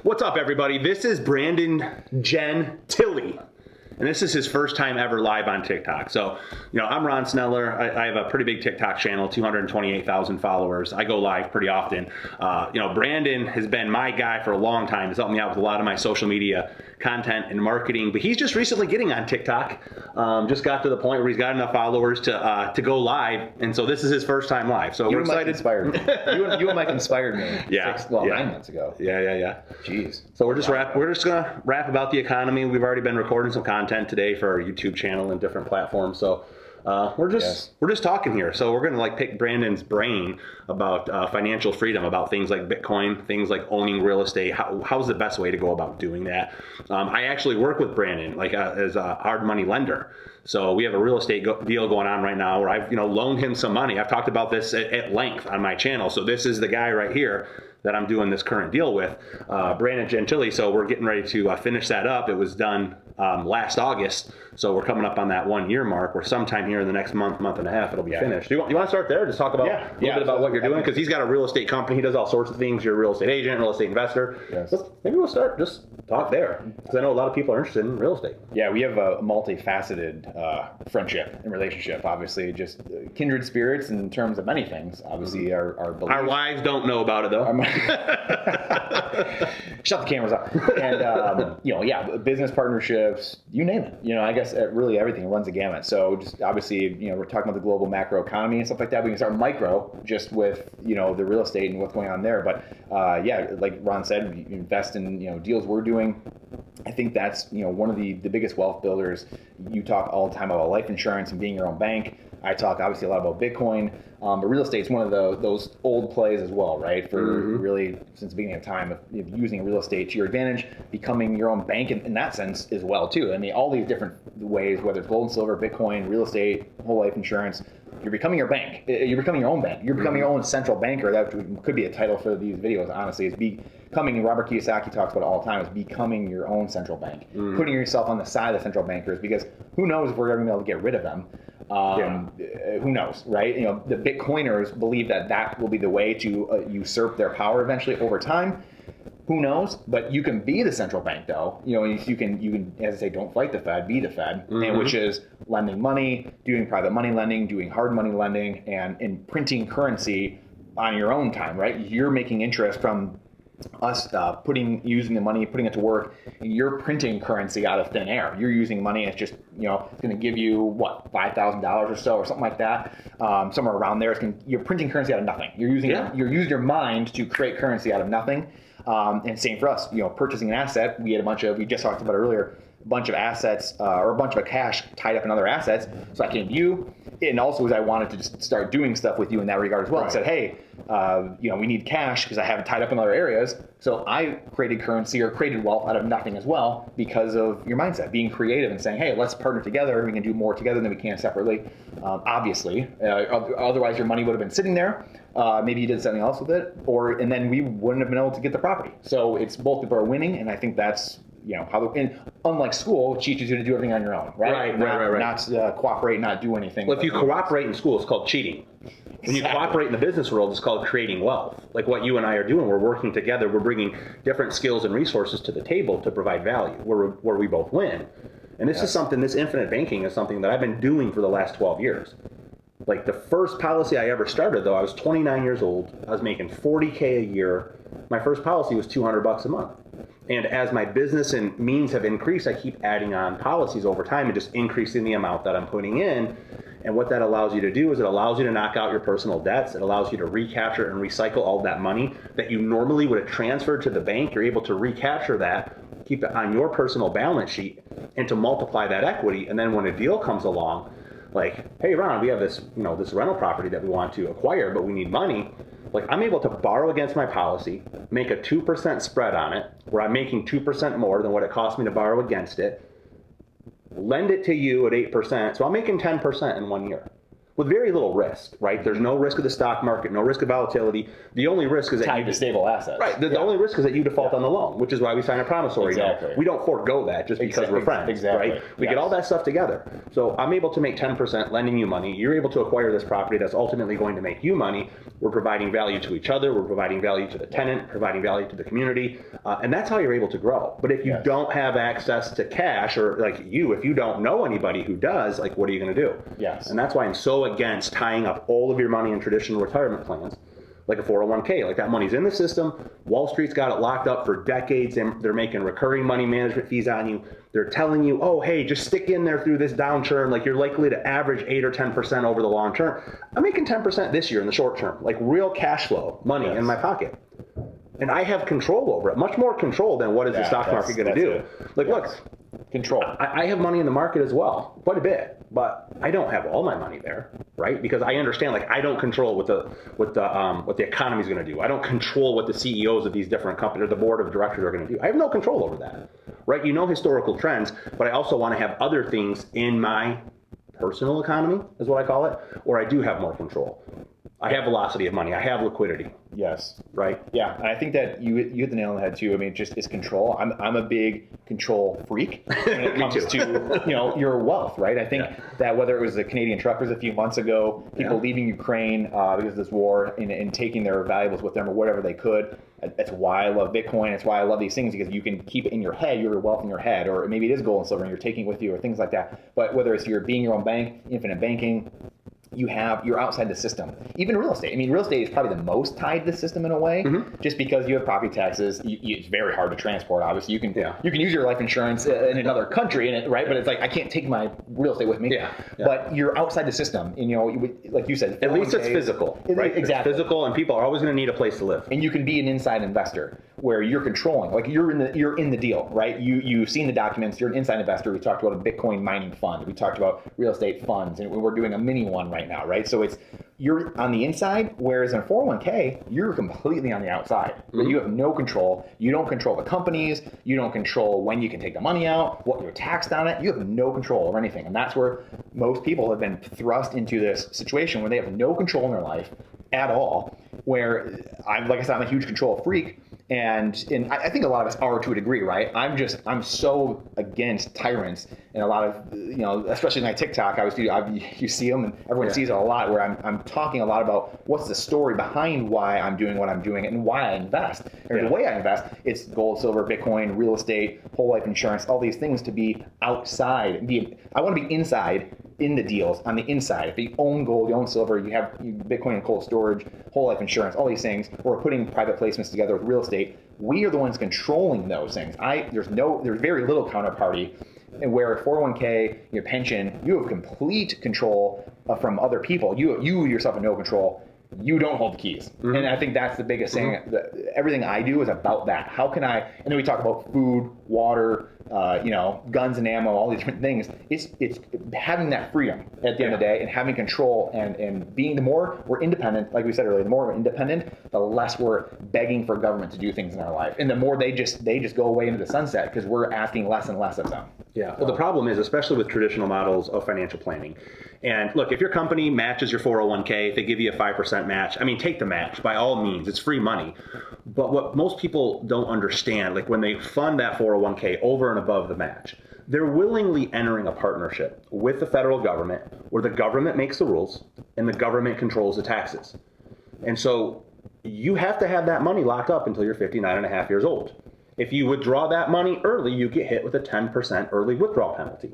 What's up, everybody? This is Brandon Gentili. And this is his first time ever live on TikTok. So, I'm Ron Sneller. I have a pretty big TikTok channel, 228,000 followers. I go live pretty often. Brandon has been my guy for a long time. He's helped me out with a lot of my social media content and marketing. But he's just recently getting on TikTok. Just got to the point where he's got enough followers to go live. And so this is his first time live. So we're excited. Inspired me. you and Mike inspired me. 9 months ago. Yeah. Jeez. So we're just gonna rap about the economy. We've already been recording some content today for our YouTube channel and different platforms. So we're just talking here. So we're gonna pick Brandon's brain about financial freedom, about things like Bitcoin, things like owning real estate. How's the best way to go about doing that? I actually work with Brandon as a hard money lender. So we have a real estate deal going on right now where I've loaned him some money. I've talked about this at length on my channel. So this is the guy right here that I'm doing this current deal with, Brandon Gentili. So we're getting ready to finish that up. It was done last August. So we're coming up on that 1 year mark, where sometime here in the next month and a half, it'll be finished. Do you want to start there? Just talk about a little bit about what you're doing, because he's got a real estate company. He does all sorts of things. You're a real estate agent, real estate investor. Yes. Maybe we'll start, just talk there, because I know a lot of people are interested in real estate. Yeah, we have a multifaceted friendship and relationship, obviously, just kindred spirits in terms of many things. Obviously, our beliefs. Our wives don't know about it, though. Shut the cameras off. And, business partnerships, you name it. I guess really everything runs the gamut. So just obviously, we're talking about the global macro economy and stuff like that. We can start micro just with, the real estate and what's going on there. But like Ron said, we invest in, deals we're doing. I think that's, one of the biggest wealth builders. You talk all the time about life insurance and being your own bank. I talk obviously a lot about Bitcoin, but real estate is one of those old plays as well, right? For really since the beginning of time of using real estate to your advantage, becoming your own bank in that sense as well too. I mean, all these different ways, whether it's gold and silver, Bitcoin, real estate, whole life insurance, you're becoming your bank. You're becoming your own bank. You're becoming your own central banker. That could be a title for these videos, honestly, is becoming, Robert Kiyosaki talks about it all the time, is becoming your own central bank. Putting yourself on the side of the central bankers, because who knows if we're going to be able to get rid of them. Who knows, right? The Bitcoiners believe that will be the way to usurp their power eventually over time. Who knows? But you can be the central bank, though. You can, as I say, don't fight the Fed, be the Fed, and which is lending money, doing private money lending, doing hard money lending, and printing currency on your own time, right? You're making interest from us using the money, putting it to work. You're printing currency out of thin air. You're using money. It's just it's going to give you what, $5,000 or so, or something like that, somewhere around there. You're printing currency out of nothing. You're using your mind to create currency out of nothing. And same for us. Purchasing an asset. We just talked about earlier, a bunch of assets or a bunch of cash tied up in other assets. So I came to you, and also as I wanted to just start doing stuff with you in that regard as well. Right. I said, hey, we need cash because I have it tied up in other areas. So I created currency or created wealth out of nothing as well because of your mindset, being creative and saying, hey, let's partner together. We can do more together than we can separately. Obviously, otherwise your money would have been sitting there. Maybe you did something else with it, and then we wouldn't have been able to get the property. So it's both people are winning, and I think that's and unlike school, which teaches you to do everything on your own, right? Right. Not cooperate, not do anything. Well, if you cooperate in school, it's called cheating. When you cooperate in the business world, it's called creating wealth. Like what you and I are doing, we're working together. We're bringing different skills and resources to the table to provide value, where we both win. And this this infinite banking is something that I've been doing for the last 12 years. Like the first policy I ever started, though, I was 29 years old. I was making $40K a year. My first policy was $200 a month. And as my business and means have increased, I keep adding on policies over time and just increasing the amount that I'm putting in. And what that allows you to do is it allows you to knock out your personal debts. It allows you to recapture and recycle all that money that you normally would have transferred to the bank. You're able to recapture that, keep it on your personal balance sheet, and to multiply that equity. And then when a deal comes along, like, hey, Ron, we have this, this rental property that we want to acquire, but we need money. Like, I'm able to borrow against my policy, make a 2% spread on it, where I'm making 2% more than what it cost me to borrow against it, lend it to you at 8%. So I'm making 10% in 1 year. with very little risk, right? There's no risk of the stock market, no risk of volatility. The only risk is that tied to stable assets. Right. The only risk is that you default on the loan, which is why we sign a promissory note. We don't forego that just because we're friends, right? We get all that stuff together. So I'm able to make 10% lending you money. You're able to acquire this property that's ultimately going to make you money. we're providing value to each other, we're providing value to the tenant, providing value to the community, and that's how you're able to grow. But if you don't have access to cash, or like if you don't know anybody who does, like what are you going to do? Yes. And that's why I'm so against tying up all of your money in traditional retirement plans, like a 401k. Like that money's in the system. Wall Street's got it locked up for decades, and they're making recurring money management fees on you. They're telling you, oh, hey, just stick in there through this downturn. Like you're likely to average 8 or 10% over the long term. I'm making 10% this year in the short term, like real cash flow money in my pocket. And I have control over it, much more control than what is the stock market going to do. Like, look, control. I have money in the market as well, quite a bit, but I don't have all my money there, right? Because I understand, like, I don't control what the economy is going to do. I don't control what the CEOs of these different companies or the board of directors are going to do. I have no control over that, right? You know historical trends, but I also want to have other things in my personal economy, is what I call it, where I do have more control. I have velocity of money. I have liquidity. Yes. Right. Yeah, and I think that you hit the nail on the head too. I mean, just is control. I'm a big control freak when it comes to your wealth, right? I think that whether it was the Canadian truckers a few months ago, people leaving Ukraine because of this war and taking their valuables with them or whatever they could. That's why I love Bitcoin. That's why I love these things, because you can keep it in your head, your wealth in your head, or maybe it is gold and silver and you're taking it with you or things like that. But whether it's being your own bank, infinite banking, you're outside the system. Even real estate. I mean, real estate is probably the most tied to the system in a way, just because you have property taxes. It's very hard to transport. Obviously, you can use your life insurance in another country, right? But it's like I can't take my real estate with me. But you're outside the system, and like you said, at least it's physical, right? Exactly. It's physical, and people are always going to need a place to live. And you can be an inside investor where you're controlling, like you're in the deal, right? You've seen the documents. You're an inside investor. We talked about a Bitcoin mining fund. We talked about real estate funds, and we're doing a mini one right now, right? So you're on the inside, whereas in a 401k, you're completely on the outside. You have no control. You don't control the companies. You don't control when you can take the money out, what you're taxed on it. You have no control over anything. And that's where most people have been thrust into this situation where they have no control in their life at all, where I'm a huge control freak. And I think a lot of us are to a degree, right? I'm so against tyrants, and a lot of, especially my TikTok, you see them and everyone sees it a lot, where I'm talking a lot about what's the story behind why I'm doing what I'm doing and why I invest. And the way I invest, it's gold, silver, Bitcoin, real estate, whole life insurance, all these things to be outside. I want to be inside in the deals on the inside. If you own gold, you own silver, you have Bitcoin and cold storage, whole life insurance, all these things, we're putting private placements together with real estate. We are the ones controlling those things. There's very little counterparty, and where 401k, your pension, you have complete control from other people. You yourself have no control. You don't hold the keys. And I think that's the biggest thing. Everything I do is about that. How can I, and then we talk about food, water, guns and ammo, all these different things. It's having that freedom at the end of the day, and having control, and being, the more we're independent, like we said earlier, the more we're independent, the less we're begging for government to do things in our life. And the more they just go away into the sunset, because we're asking less and less of them. Yeah. Well, the problem is, especially with traditional models of financial planning. And look, if your company matches your 401k, if they give you a 5% match, I mean, take the match by all means. It's free money. But what most people don't understand, like when they fund that 401k over and above the match, they're willingly entering a partnership with the federal government, where the government makes the rules and the government controls the taxes. And so you have to have that money locked up until you're 59 and a half years old. If you withdraw that money early, you get hit with a 10% early withdrawal penalty.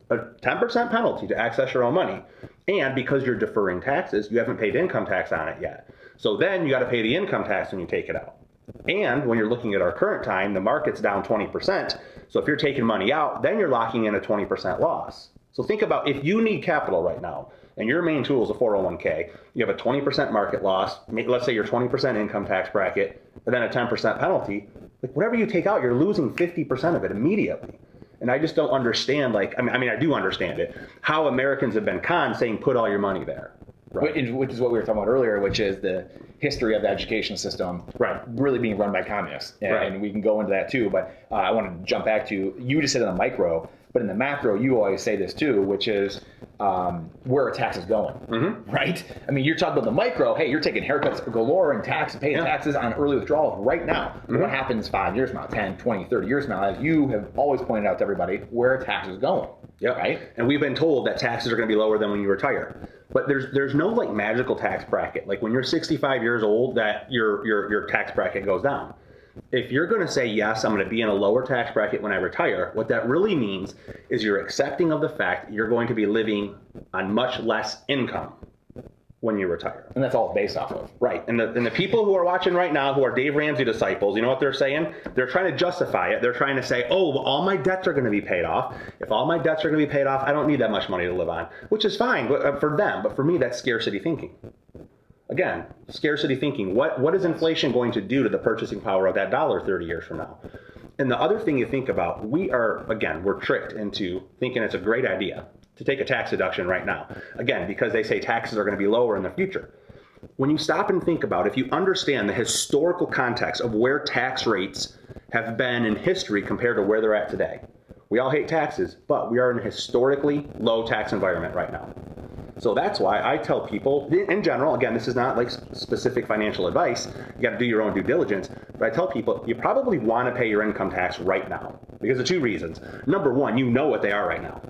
A 10% penalty to access your own money. And because you're deferring taxes, you haven't paid income tax on it yet. So then you got to pay the income tax when you take it out. And when you're looking at our current time, the market's down 20%. So if you're taking money out, then you're locking in a 20% loss. So think about, if you need capital right now, and your main tool is a 401k, you have a 20% market loss, let's say your 20% income tax bracket, and then a 10% penalty, like whatever you take out, you're losing 50% of it immediately. And I just don't understand, I do understand it, how Americans have been conned saying put all your money there. Right. Which is what we were talking about earlier, which is the history of the education system really being run by communists. And we can go into that too, but I want to jump back to, you just said in the micro, but in the macro, you always say this too, which is where are taxes going, right? I mean, you're talking about the micro, hey, you're taking haircuts galore and paying taxes on early withdrawals right now. What happens 5 years from now, 10, 20, 30 years from now, as you have always pointed out to everybody, where are taxes going? Right? And we've been told that taxes are going to be lower than when you retire. But there's no like magical tax bracket. Like when you're 65 years old, that your tax bracket goes down. If you're going to say, yes, I'm going to be in a lower tax bracket when I retire, what that really means is you're accepting of the fact that you're going to be living on much less income when you retire. And that's all based off of. Right. And the people who are watching right now, who are Dave Ramsey disciples, you know what they're saying? They're trying to justify it. They're trying to say, oh, well, all my debts are going to be paid off. If all my debts are going to be paid off, I don't need that much money to live on, which is fine for them. But for me, that's scarcity thinking. Again, scarcity thinking. What is inflation going to do to the purchasing power of that dollar 30 years from now? And the other thing you think about, we're tricked into thinking it's a great idea to take a tax deduction right now. Again, because they say taxes are going to be lower in the future. When you stop and think about, if you understand the historical context of where tax rates have been in history compared to where they're at today. We all hate taxes, but we are in a historically low tax environment right now. So that's why I tell people, in general, again, this is not like specific financial advice, you got to do your own due diligence, but I tell people, you probably want to pay your income tax right now because of two reasons. Number one, you know what they are right now.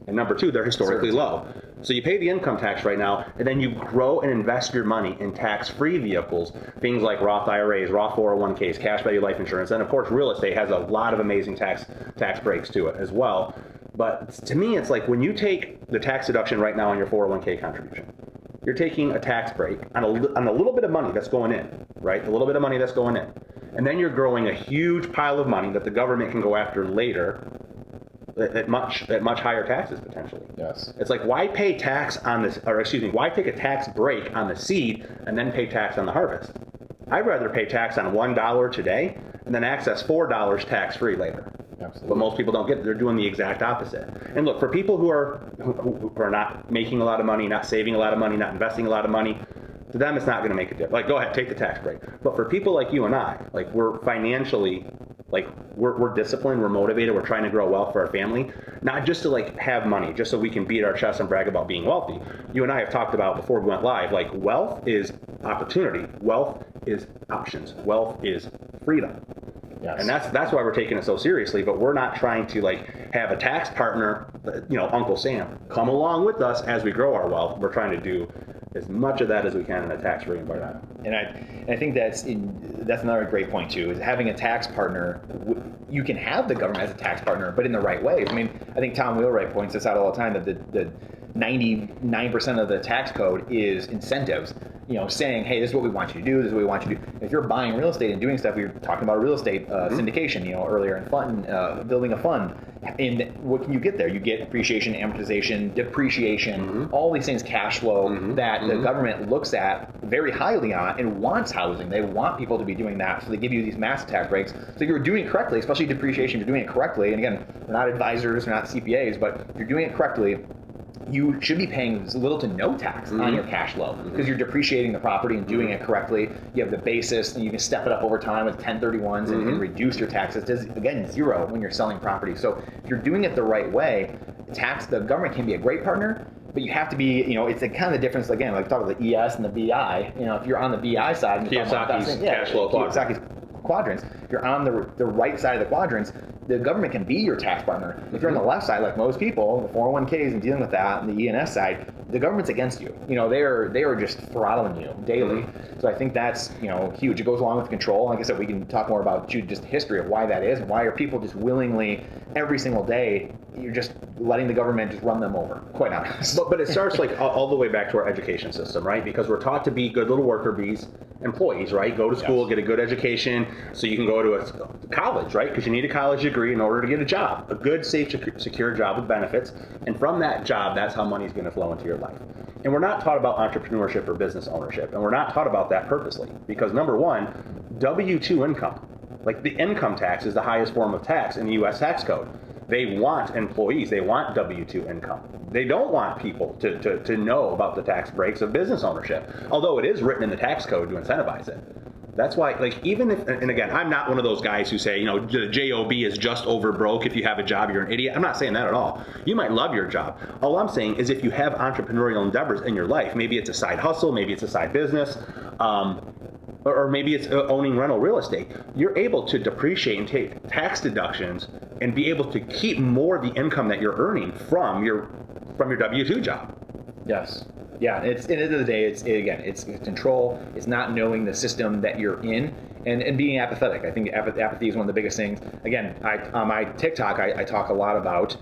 And number two, they're historically low. So you pay the income tax right now, and then you grow and invest your money in tax-free vehicles, things like Roth IRAs, Roth 401ks, cash value life insurance, and of course, real estate has a lot of amazing tax breaks to it as well. But to me, it's like when you take the tax deduction right now on your 401k contribution, you're taking a tax break on a little bit of money that's going in, right? A little bit of money that's going in. And then you're growing a huge pile of money that the government can go after later at much higher taxes potentially. Yes. It's like, why pay tax on this, or excuse me, why take a tax break on the seed and then pay tax on the harvest? I'd rather pay tax on $1 today and then access $4 tax-free later. Absolutely. But most people don't get it. They're doing the exact opposite. And look, for people who are not making a lot of money, not saving a lot of money, not investing a lot of money, to them it's not going to make a difference. Like, go ahead, take the tax break. But for people like you and I, like we're financially, like we're disciplined, we're motivated, we're trying to grow wealth for our family, not just to like have money, just so we can beat our chest and brag about being wealthy. You and I have talked about before we went live, like wealth is opportunity, wealth is options, wealth is freedom. Yes. And that's why we're taking it so seriously, but we're not trying to like have a tax partner, you know, Uncle Sam, come along with us as we grow our wealth. We're trying to do as much of that as we can in a tax-free environment. And I think that's another great point too, is having a tax partner. You can have the government as a tax partner, but in the right ways. I mean, I think Tom Wheelwright points this out all the time, that the 99% of the tax code is incentives, you know, saying, hey, this is what we want you to do, this is what we want you to do. If you're buying real estate and doing stuff, we were talking about real estate syndication, you know, earlier, and fund, building a fund. And what can you get there? You get appreciation, amortization, depreciation, all these things, cash flow, that the government looks at very highly on and wants housing. They want people to be doing that, so they give you these massive tax breaks. So you're doing it correctly, especially depreciation, you're doing it correctly. And again, we're not advisors, we're not CPAs, but if you're doing it correctly, you should be paying little to no tax on your cash flow because you're depreciating the property and doing it correctly. You have the basis, and you can step it up over time with 1031s and reduce your taxes to, again, zero when you're selling property. So if you're doing it the right way, the government can be a great partner, but you have to be, you know, it's the kind of the difference, again, like talk about the ES and the BI. You know, if you're on the BI side, and Kiyosaki's cash flow quadrants, you're on the right side of the quadrants, the government can be your tax partner. If you're on the left side, like most people, the 401ks and dealing with that, and the ENS side, the government's against you. You know, they are just throttling you daily. So I think that's, you know, huge. It goes along with control. Like I said, we can talk more about just the history of why that is, and why are people just willingly every single day, you're just letting the government just run them over, quite honest. But it starts like all the way back to our education system, right? Because we're taught to be good little worker bees, employees, right? Go to school, get a good education, so you can go to a college, right? Because you need a college degree in order to get a job, a good, safe, secure job with benefits. And from that job, that's how money's going to flow into your life. And we're not taught about entrepreneurship or business ownership. And we're not taught about that purposely. Because number one, W-2 income, like the income tax is the highest form of tax in the U.S. tax code. They want employees, they want W-2 income. They don't want people to know about the tax breaks of business ownership, although it is written in the tax code to incentivize it. That's why, like, even if, and again, I'm not one of those guys who say, you know, the JOB is just over broke. If you have a job, you're an idiot. I'm not saying that at all. You might love your job. All I'm saying is if you have entrepreneurial endeavors in your life, maybe it's a side hustle, maybe it's a side business, or maybe it's owning rental real estate, you're able to depreciate and take tax deductions and be able to keep more of the income that you're earning from your W-2 job. Yes. Yeah, it's at the end of the day, it's control. It's not knowing the system that you're in, and being apathetic. I think apathy is one of the biggest things. Again, on my TikTok, I talk a lot about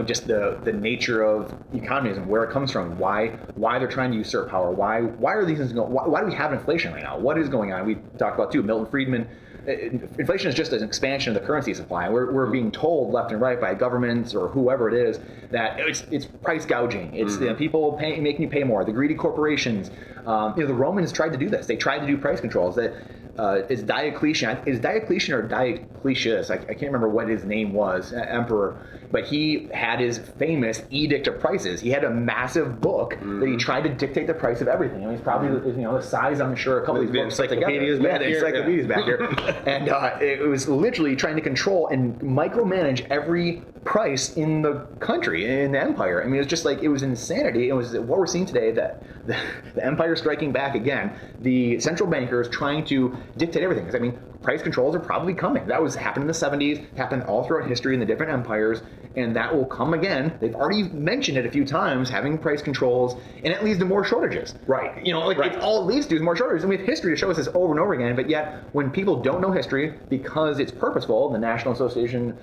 just the nature of economism, where it comes from, why they're trying to usurp power, why are these things going? Why do we have inflation right now? What is going on? We talked about too. Milton Friedman. Inflation is just an expansion of the currency supply. We're being told left and right by governments or whoever it is that it's price gouging. It's people making you pay more. The greedy corporations. The Romans tried to do this. They tried to do price controls. Is Diocletian or Diocletius? I can't remember what his name was, emperor, but he had his famous Edict of Prices. He had a massive book that he tried to dictate the price of everything. I mean, it's probably the size, I'm sure, a couple of these books encyclopedias back here. Encyclopedias back here. And it was literally trying to control and micromanage every price in the country, in the empire. I mean, it was just like, it was insanity. It was what we're seeing today, that the empire striking back again, the central bankers trying to dictate everything. Because I mean, price controls are probably coming. That was happened in the 70s, happened all throughout history in the different empires, and that will come again. They've already mentioned it a few times, having price controls, and it leads to more shortages. Right. It all leads to is more shortages. And we have history to show us this over and over again, but yet when people don't know history because it's purposeful, the National Association,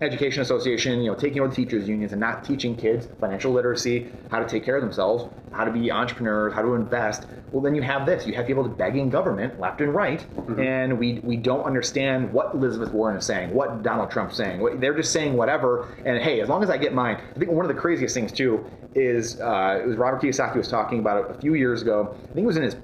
Education Association, taking over the teachers' unions and not teaching kids financial literacy, how to take care of themselves, how to be entrepreneurs, how to invest, well, then you have this. You have people begging government left and right, and we don't understand what Elizabeth Warren is saying, what Donald Trump's saying. They're just saying whatever, and hey, as long as I get mine. I think one of the craziest things, too, is it was Robert Kiyosaki was talking about it a few years ago. I think it was in his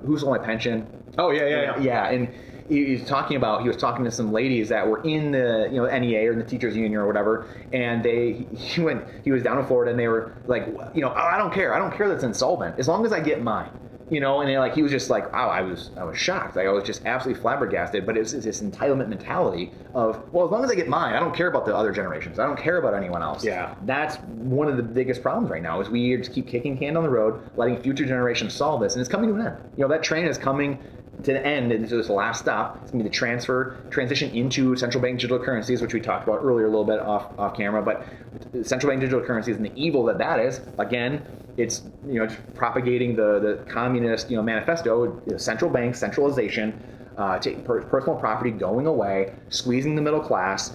Who Stole My Pension? Oh, yeah. Yeah, and he was talking to some ladies that were in the NEA or in the teachers union or whatever, and he was down in Florida, and they were like, I don't care that it's insolvent as long as I get mine. And he was just like, wow, I was shocked. I was just absolutely flabbergasted. But it's this entitlement mentality of, well, as long as I get mine, I don't care about the other generations. I don't care about anyone else. Yeah. That's one of the biggest problems right now, is we just keep kicking can down the road, letting future generations solve this, and it's coming to an end. That train is coming to the end, and this last stop. It's going to be the transition into central bank digital currencies, which we talked about earlier a little bit off camera. But central bank digital currencies and the evil that is, again, it's propagating the communist manifesto, central bank centralization, personal property going away, squeezing the middle class,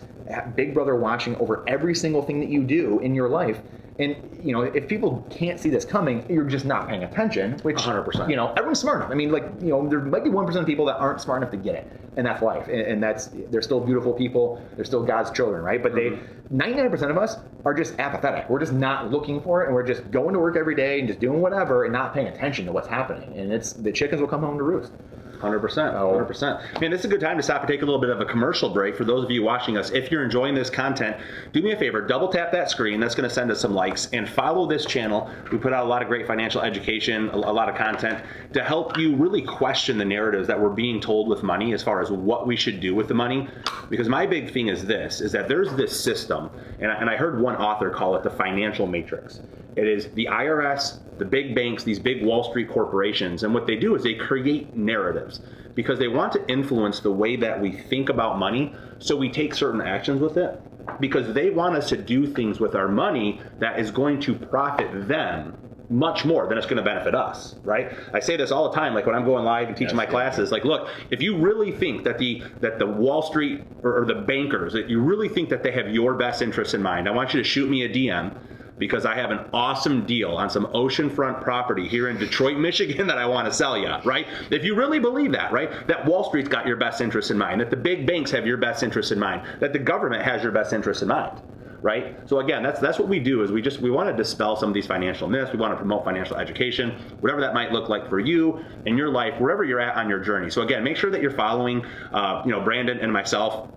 Big Brother watching over every single thing that you do in your life. And if people can't see this coming, you're just not paying attention. Which 100%. Everyone's smart enough. I mean, there might be 1% of people that aren't smart enough to get it, and that's life. And they're still beautiful people. They're still God's children, right? But 99% of us are just apathetic. We're just not looking for it, and we're just going to work every day and just doing whatever and not paying attention to what's happening. And the chickens will come home to roost. 100%. Man, this is a good time to stop and take a little bit of a commercial break. For those of you watching us, if you're enjoying this content, do me a favor, double tap that screen. That's going to send us some likes, and follow this channel. We put out a lot of great financial education, a lot of content to help you really question the narratives that we're being told with money as far as what we should do with the money. Because my big thing is that there's this system, and I heard one author call it the financial matrix. It is the IRS, the big banks, these big Wall Street corporations, and what they do is they create narratives because they want to influence the way that we think about money, so we take certain actions with it, because they want us to do things with our money that is going to profit them much more than it's going to benefit us, right? I say this all the time, like when I'm going live and teaching my classes, like, look, if you really think that the Wall Street or the bankers, that you really think that they have your best interests in mind, I want you to shoot me a DM, because I have an awesome deal on some oceanfront property here in Detroit, Michigan that I want to sell you, right? If you really believe that, right, that Wall Street's got your best interest in mind, that the big banks have your best interest in mind, that the government has your best interest in mind, right? So again, that's what we do, is we want to dispel some of these financial myths. We want to promote financial education, whatever that might look like for you in your life, wherever you're at on your journey. So again, make sure that you're following, Brandon and myself.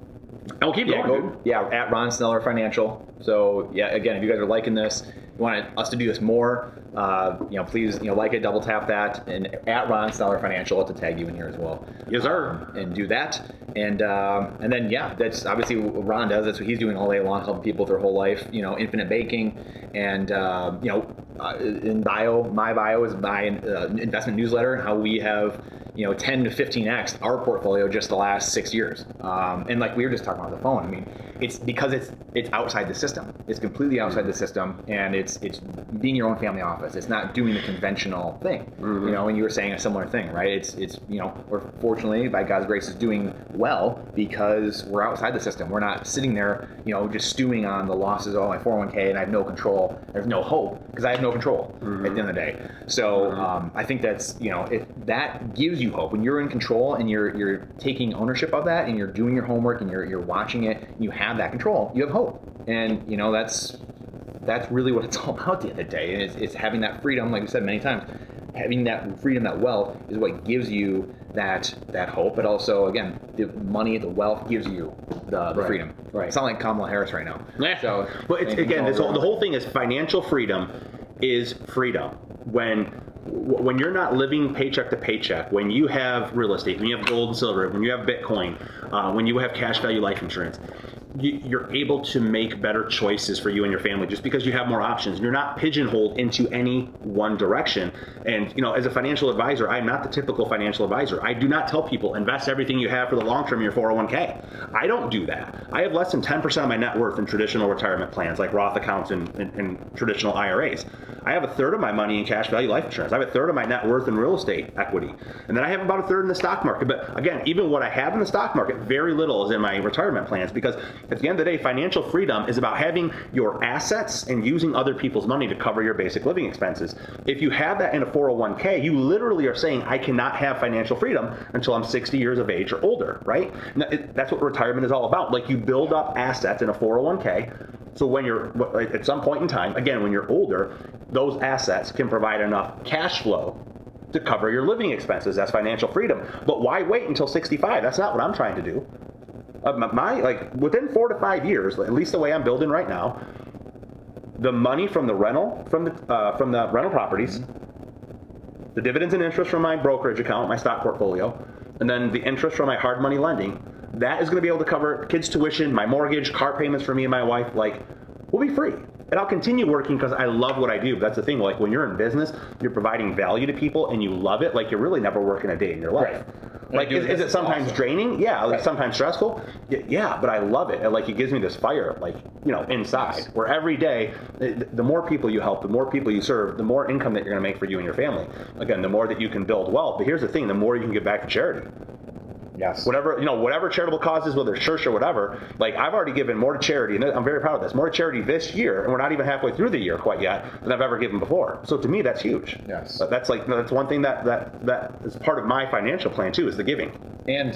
And we'll keep going. At Ron Sneller Financial. So again, if you guys are liking this, you want us to do this more, please, like it, double tap that, and at Ron Sneller Financial, I'll have to tag you in here as well. Yes, sir. And do that, and then that's obviously what Ron does. That's what he's doing all day long, helping people with their whole life. Infinite banking, and in my bio is my investment newsletter, and how we have 10 to 15x our portfolio just the last 6 years. And like we were just talking about the phone, I mean, it's because it's outside the system. It's completely outside the system, and it's being your own family office. It's not doing the conventional thing. And you were saying a similar thing, right? It's we're fortunately by God's grace is doing well because we're outside the system. We're not sitting there, just stewing on the losses of my 401k, and I have no control. There's no hope because I have no control at the end of the day. So I think that's that gives you hope when you're in control and you're taking ownership of that and you're doing your homework and you're watching it. And you have that control. You have hope, and that's really what it's all about at the end of the day. And it's having that freedom, like we said many times. Having that freedom, that wealth, is what gives you that hope. But also, again, the money, the wealth gives you the freedom. Right. It's not like Kamala Harris right now. Yeah. So, but it's, again, the whole thing is financial freedom is freedom. When you're not living paycheck to paycheck, when you have real estate, when you have gold and silver, when you have Bitcoin, when you have cash value life insurance, you're able to make better choices for you and your family just because you have more options. You're not pigeonholed into any one direction. And, as a financial advisor, I'm not the typical financial advisor. I do not tell people invest everything you have for the long term in your 401k. I don't do that. I have less than 10% of my net worth in traditional retirement plans like Roth accounts and traditional IRAs. I have a third of my money in cash value life insurance. I have a third of my net worth in real estate equity. And then I have about a third in the stock market. But again, even what I have in the stock market, very little is in my retirement plans, because at the end of the day, financial freedom is about having your assets and using other people's money to cover your basic living expenses. If you have that in a 401k, you literally are saying, I cannot have financial freedom until I'm 60 years of age or older, right? That's what retirement is all about. Like, you build up assets in a 401k. So when you're at some point in time, again, when you're older, those assets can provide enough cash flow to cover your living expenses. That's financial freedom. But why wait until 65? That's not what I'm trying to do. Within 4 to 5 years, at least the way I'm building right now, the money from the rental properties, the dividends and interest from my brokerage account, my stock portfolio, and then the interest from my hard money lending, that is going to be able to cover kids' tuition, my mortgage, car payments for me and my wife. We'll be free. And I'll continue working because I love what I do. But that's the thing. Like, when you're in business, you're providing value to people and you love it. Like, you're really never working a day in your life. Right. Like, is it sometimes draining? Yeah. Like, sometimes stressful? Yeah, but I love it. And it gives me this fire, inside. Yes. Where every day, the more people you help, the more people you serve, the more income that you're going to make for you and your family. Again, the more that you can build wealth. But here's the thing, the more you can give back to charity. Yes. Whatever charitable causes, whether it's church or whatever, I've already given more to charity, and I'm very proud of this, more to charity this year, and we're not even halfway through the year quite yet, than I've ever given before. So to me, that's huge. Yes. That's one thing that is part of my financial plan too, is the giving. And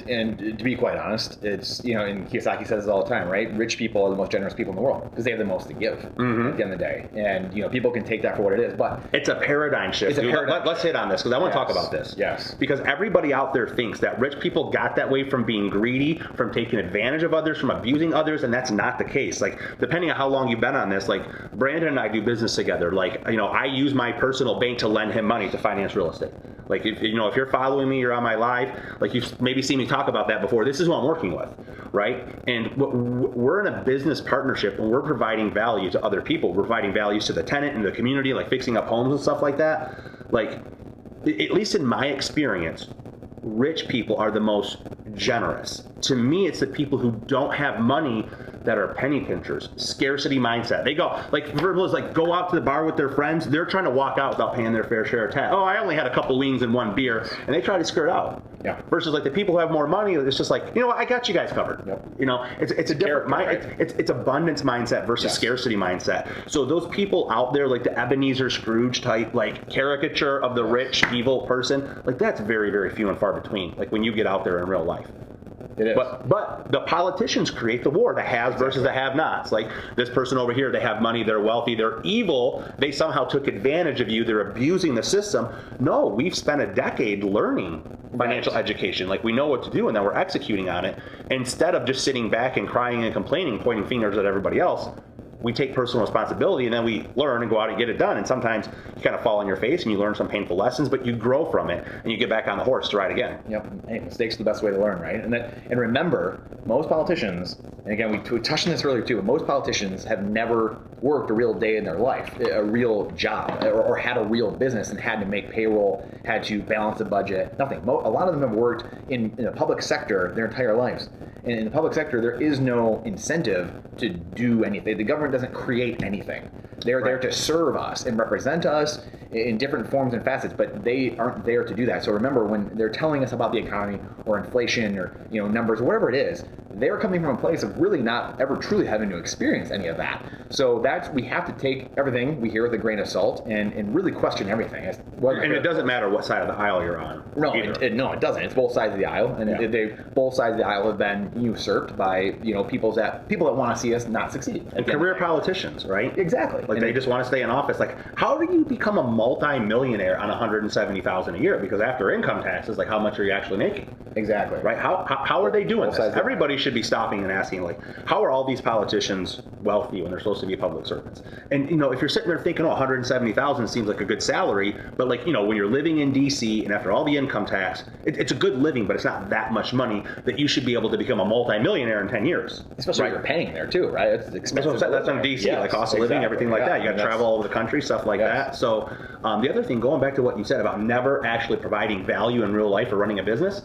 to be quite honest, it's, and Kiyosaki says this all the time, right? Rich people are the most generous people in the world because they have the most to give at the end of the day. And, people can take that for what it is, but it's a paradigm shift. Let's hit on this because I want to talk about this. Yes. Because everybody out there thinks that rich people got that way from being greedy, from taking advantage of others, from abusing others, and that's not the case. Depending on how long you've been on this, Brandon and I do business together. I use my personal bank to lend him money to finance real estate. If you're following me, you're on my live, you've maybe seen me talk about that before. This is who I'm working with, right? And we're in a business partnership, and we're providing value to other people. We're providing values to the tenant and the community, fixing up homes and stuff like that. At least in my experience, rich people are the most generous. To me, it's the people who don't have money that are penny pinchers, scarcity mindset. They go, go out to the bar with their friends. They're trying to walk out without paying their fair share of tax. Oh, I only had a couple wings and one beer, and they try to skirt out. Yeah. Versus the people who have more money, it's just what, I got you guys covered. Yep. It's a different right? it's abundance mindset versus scarcity mindset. So those people out there, the Ebenezer Scrooge type, caricature of the rich evil person, that's very, very few and far between. When you get out there in real life. It is. But the politicians create the war, the haves versus the have-nots. This person over here, they have money, they're wealthy, they're evil, they somehow took advantage of you, they're abusing the system. No, we've spent a decade learning financial education. We know what to do, and then we're executing on it. Instead of just sitting back and crying and complaining, pointing fingers at everybody else, we take personal responsibility, and then we learn and go out and get it done. And sometimes you kind of fall on your face and you learn some painful lessons, but you grow from it and you get back on the horse to ride again. Yep. Hey, mistakes are the best way to learn, right? And remember, most politicians, and again, we touched on this earlier too, but most politicians have never worked a real day in their life, a real job, or had a real business and had to make payroll, had to balance a budget, nothing. A lot of them have worked in the public sector their entire lives. And in the public sector, there is no incentive to do anything. The government doesn't create anything. They're there to serve us and represent us in different forms and facets, but they aren't there to do that. So remember, when they're telling us about the economy or inflation or numbers or whatever it is, they're coming from a place of really not ever truly having to experience any of that. So we have to take everything we hear with a grain of salt and really question everything. And it doesn't matter what side of the aisle you're on. No, it doesn't. It's both sides of the aisle, and both sides of the aisle have been usurped by people that want to see us not succeed. And career politicians, right? Exactly. Like they just want to stay in office. Like, how do you become a multi-millionaire on $170,000 a year? Because after income taxes, like, how much are you actually making? Exactly. Right? How are they doing this? Everybody should be stopping and asking, like, how are all these politicians wealthy when they're supposed to be public servants? And if you're sitting there thinking, 170,000 seems like a good salary, but like, when you're living in DC and after all the income tax, it's a good living, but it's not that much money that you should be able to become a multi-millionaire in 10 years. Especially when you're paying there too, right? It's expensive. That's on DC, like cost of living, everything like that. You got to travel all over the country, stuff like that. So the other thing, going back to what you said about never actually providing value in real life or running a business,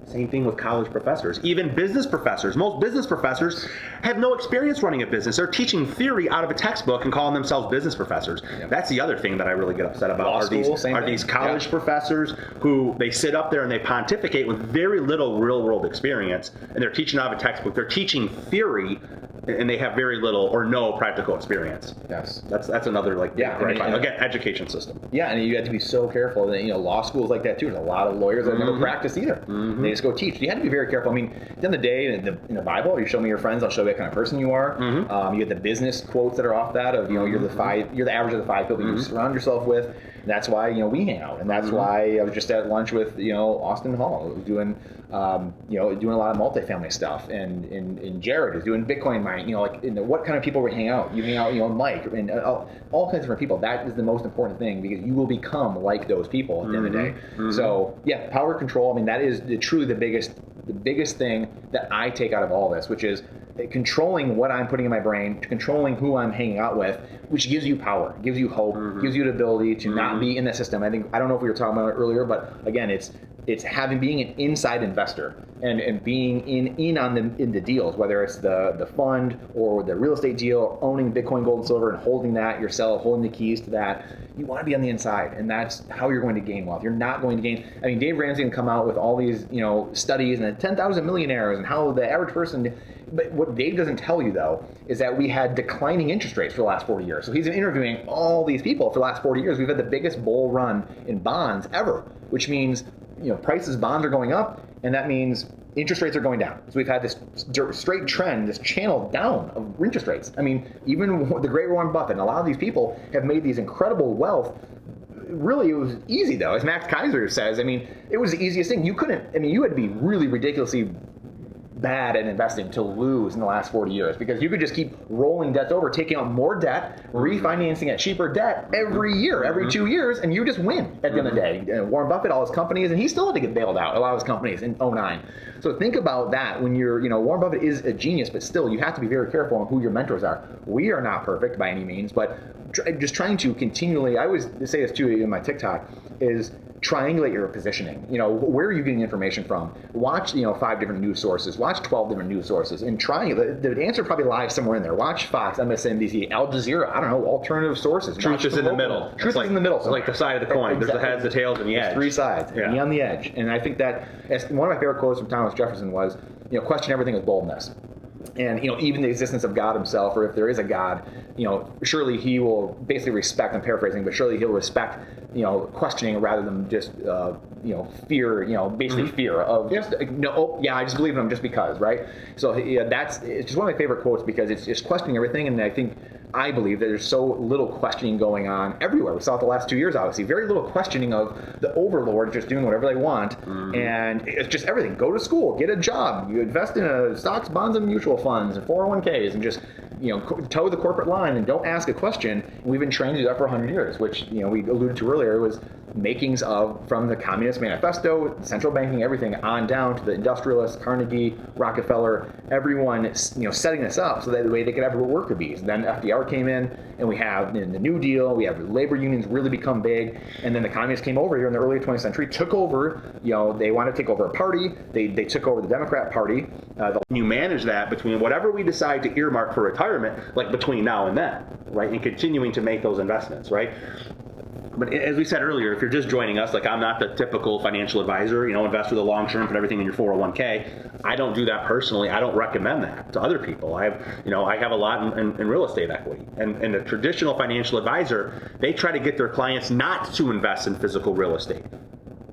same thing with college professors, even business professors. Most business professors have no experience running a business. They're teaching theory out of a textbook and calling themselves business professors. Yep. That's the other thing that I really get upset about. Are these college professors who they sit up there and they pontificate with very little real world experience, and they're teaching out of a textbook. They're teaching theory, and they have very little or no practical experience. Yes, that's another again, education system. Yeah, and you have to be so careful. That, law schools like that too. There's a lot of lawyers that never practice either. Mm-hmm. They just go teach. You have to be very careful. I mean, at the end of the day, in the Bible, you show me your friends, I'll show you what kind of person you are. Mm-hmm. You get the business quotes that are off that of you're the average of the 5 people you surround yourself with. And that's why we hang out, and that's why I was just at lunch with Austin Hall, who's doing doing a lot of multifamily stuff, and Jared is doing Bitcoin mining. What kind of people we hang out? You hang out, Mike, and all kinds of different people. That is the most important thing, because you will become like those people at the end of the day. Mm-hmm. So yeah, power control. I mean, that is truly the biggest thing that I take out of all this, which is controlling what I'm putting in my brain, controlling who I'm hanging out with, which gives you power, gives you hope, gives you the ability to not be in the system. I don't know if we were talking about it earlier, but again, it's being an inside investor and being in the deals, whether it's the fund or the real estate deal, owning Bitcoin, gold, and silver, and holding that yourself, holding the keys to that. You want to be on the inside, and that's how you're going to gain wealth. You're not going to gain. I mean, Dave Ramsey can come out with all these studies and 10,000 millionaires and how the average person. But what Dave doesn't tell you, though, is that we had declining interest rates for the last 40 years. So he's been interviewing all these people for the last 40 years. We've had the biggest bull run in bonds ever, which means prices, bonds are going up, and that means interest rates are going down. So we've had this straight trend, this channel down of interest rates. I mean, even the great Warren Buffett and a lot of these people have made these incredible wealth. Really, it was easy, though. As Max Kaiser says, I mean, it was the easiest thing. You had to be really ridiculously bad at investing to lose in the last 40 years, because you could just keep rolling debts over, taking out more debt, refinancing at cheaper debt every year, every 2 years, and you just win at the end of the day. Warren Buffett, all his companies, and he still had to get bailed out, a lot of his companies in 2009. So think about that when you're, Warren Buffett is a genius, but still you have to be very careful on who your mentors are. We are not perfect by any means, but just trying to continually, I always say this too in my TikTok, is triangulate your positioning. Where are you getting information from? Watch, 5 different news sources. Watch 12 different news sources, and the answer probably lies somewhere in there. Watch Fox, MSNBC, Al Jazeera. I don't know, alternative sources. Truth is in the middle. Truth is in the middle. It's like the side of the coin. There's the heads, the tails, and the edge. 3 sides. Yeah. And on the edge. And I think that one of my favorite quotes from Thomas Jefferson was, question everything with boldness. And even the existence of God himself, or if there is a God, surely he will basically respect, I'm paraphrasing, but surely he'll respect, questioning rather than just, fear, basically fear of just, I just believe in him just because, right? So it's just one of my favorite quotes, because it's just questioning everything. And I believe that there's so little questioning going on everywhere. We saw it the last 2 years, obviously. Very little questioning of the overlord just doing whatever they want. And it's just everything. Go to school, get a job, you invest in stocks, bonds, and mutual funds, and 401ks, and just toe the corporate line and don't ask a question. And we've been trained to do that for 100 years, which we alluded to earlier was makings from the Communist Manifesto, central banking, everything on down to the industrialists, Carnegie, Rockefeller, everyone setting this up so that the way they could have worker bees. And then FDR came in, and we have the New Deal, we have labor unions really become big, and then the communists came over here in the early 20th century, took over, they wanted to take over a party, they took over the Democrat Party. You manage that between whatever we decide to earmark for retirement, like between now and then, right, and continuing to make those investments, right? But as we said earlier, if you're just joining us, like I'm not the typical financial advisor, invest for the long term, put everything in your 401k. I don't do that personally. I don't recommend that to other people. I have a lot in real estate equity. And a traditional financial advisor, they try to get their clients not to invest in physical real estate.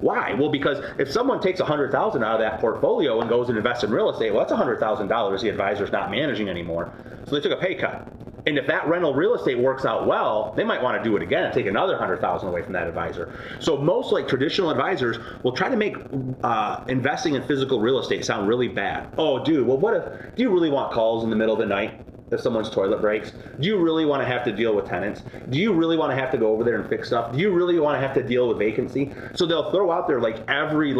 Why? Well, because if someone takes $100,000 out of that portfolio and goes and invests in real estate, well, that's $100,000 the advisor's not managing anymore. So they took a pay cut. And if that rental real estate works out well, they might want to do it again and take another $100,000 away from that advisor. So most traditional advisors will try to make investing in physical real estate sound really bad. Oh, dude, well, do you really want calls in the middle of the night if someone's toilet breaks? Do you really want to have to deal with tenants? Do you really want to have to go over there and fix stuff? Do you really want to have to deal with vacancy? So they'll throw out there every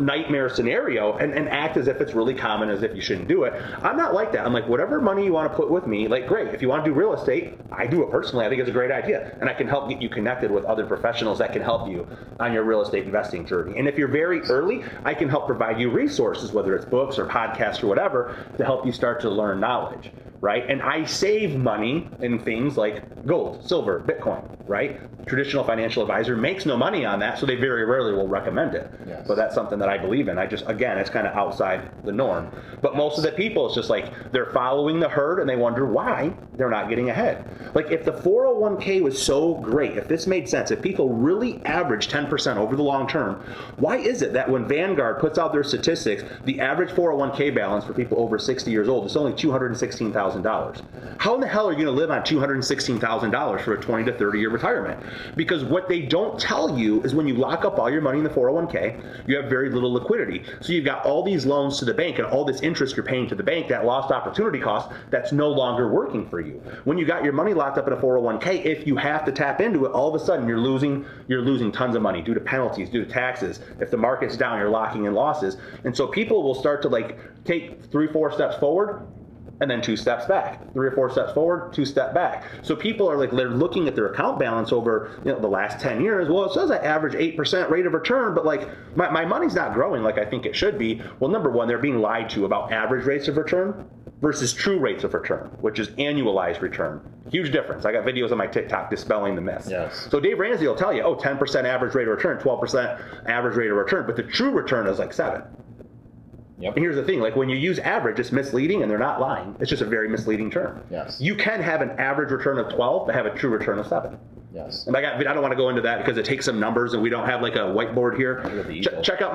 nightmare scenario and act as if it's really common, as if you shouldn't do it. I'm not like that. I'm like, whatever money you want to put with me, great. If you want to do real estate, I do it personally. I think it's a great idea. And I can help get you connected with other professionals that can help you on your real estate investing journey. And if you're very early, I can help provide you resources, whether it's books or podcasts or whatever, to help you start to learn knowledge, right? And I save money in things like gold, silver, Bitcoin, right? Traditional financial advisor makes no money on that, so they very rarely will recommend it. Yes. So that's something that I believe in. Again, it's kind of outside the norm. But most of the people, it's just they're following the herd and they wonder why they're not getting ahead. If the 401k was so great, if this made sense, if people really average 10% over the long term, why is it that when Vanguard puts out their statistics, the average 401k balance for people over 60 years old is only $216,000? How in the hell are you going to live on $216,000 for a 20 to 30 year retirement? Because what they don't tell you is when you lock up all your money in the 401k, you have very little liquidity. So you've got all these loans to the bank and all this interest you're paying to the bank, that lost opportunity cost that's no longer working for you. When you got your money locked up in a 401k, if you have to tap into it, all of a sudden you're losing tons of money due to penalties, due to taxes. If the market's down, you're locking in losses. And so people will start to take 3-4 steps forward and then 2 steps back, 3 or 4 steps forward, 2 steps back. So people are they're looking at their account balance over the last 10 years. Well, it says I average 8% rate of return, but my money's not growing like I think it should be. Well, number one, they're being lied to about average rates of return versus true rates of return, which is annualized return. Huge difference. I got videos on my TikTok dispelling the myth. Yes. So Dave Ramsey will tell you, 10% average rate of return, 12% average rate of return, but the true return is 7. Yep. And here's the thing, when you use average, it's misleading and they're not lying. It's just a very misleading term. Yes. You can have an average return of 12, but have a true return of 7. Yes. And I don't want to go into that because it takes some numbers and we don't have a whiteboard here. Check out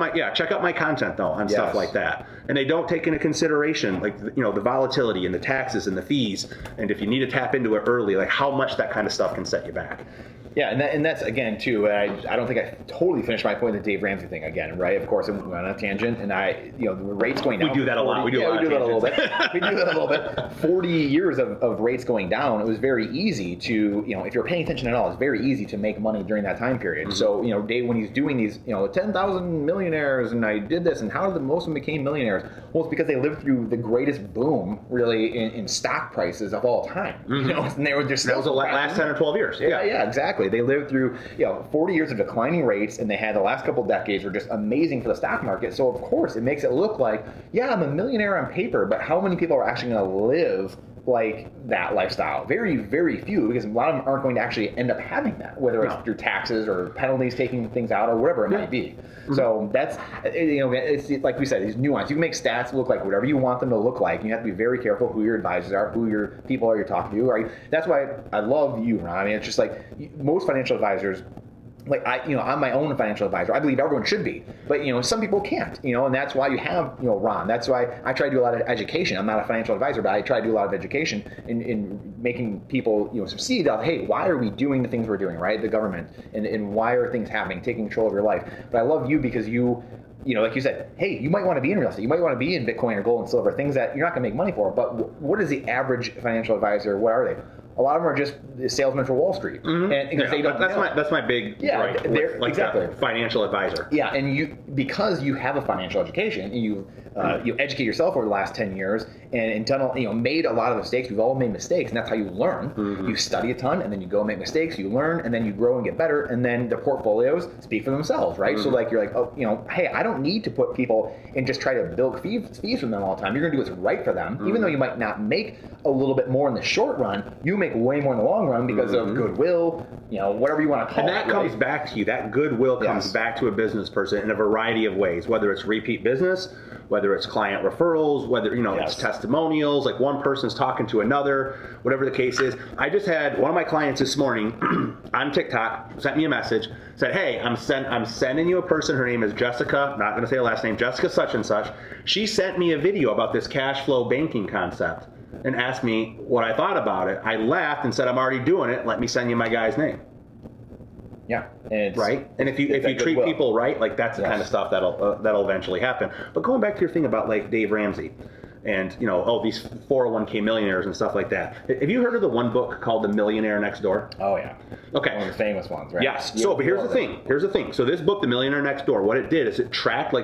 my content though on stuff like that. And they don't take into consideration the volatility and the taxes and the fees. And if you need to tap into it early, how much that kind of stuff can set you back. Yeah, and that's again too. I don't think I totally finished my point. The Dave Ramsey thing again, right? Of course, we went on a tangent, and the rates going down. We do that a lot. We do that a little bit. We do that a little bit. 40 years of rates going down. It was very easy to if you're paying attention at all, it's very easy to make money during that time period. Mm-hmm. So Dave, when he's doing these 10,000 millionaires, and I did this, and how did most of them became millionaires? Well, it's because they lived through the greatest boom really in stock prices of all time. Mm-hmm. And they were just that was the last 10 or 12 years. Yeah, exactly. They lived through 40 years of declining rates, and they had the last couple decades were just amazing for the stock market. So of course it makes it look like, I'm a millionaire on paper, but how many people are actually going to live like that lifestyle? Very, very few, because a lot of them aren't going to actually end up having that, whether it's through taxes or penalties, taking things out, or whatever it might be. Mm-hmm. So that's, it's like we said, these nuance. You can make stats look like whatever you want them to look like. You have to be very careful who your advisors are, who your people are you're talking to. Right? That's why I love you, Ron. I mean, it's just most financial advisors. I'm my own financial advisor. I believe everyone should be, but some people can't. And that's why you have Ron. That's why I try to do a lot of education. I'm not a financial advisor, but I try to do a lot of education in making people succeed. Hey, why are we doing the things we're doing, right? The government and why are things happening, taking control of your life. But I love you because you like you said, hey, you might want to be in real estate. You might want to be in Bitcoin or gold and silver, things that you're not going to make money for. But what is the average financial advisor? What are they? A lot of them are just salesmen for Wall Street, and they don't. That's my big right. Like exactly financial advisor. Yeah, and because you have a financial education and you educate yourself over the last 10 years and done made a lot of mistakes. We've all made mistakes, and that's how you learn. You study a ton, and then you go make mistakes. You learn, and then you grow and get better, and then the portfolios speak for themselves, right? So like you're like, oh, hey, I don't need to put people and just try to bilk fees from them all the time. You're gonna do what's right for them, even though you might not make a little bit more in the short run. You make way more in the long run because of goodwill, whatever you want to call it. And that comes back to you. That goodwill comes back to a business person in a variety of ways, whether it's repeat business, whether it's client referrals, whether, it's testimonials, like one person's talking to another, whatever the case is. I just had one of my clients this morning on TikTok sent me a message, said, hey, I'm sending you a person. Her name is Jessica, not going to say her last name, Jessica such and such. She sent me a video about this cash flow banking concept and asked me what I thought about it. I laughed and said, I'm already doing it. Let me send you my guy's name. Yeah, right. And if you treat people right, like that's the kind of stuff that'll eventually happen. But going back to your thing about like Dave Ramsey and these 401k millionaires and stuff like that. Have you heard of the one book called The Millionaire Next Door? Oh yeah. Okay. One of the famous ones, right? Yes. So, but here's the thing. So this book, The Millionaire Next Door, what it did is it tracked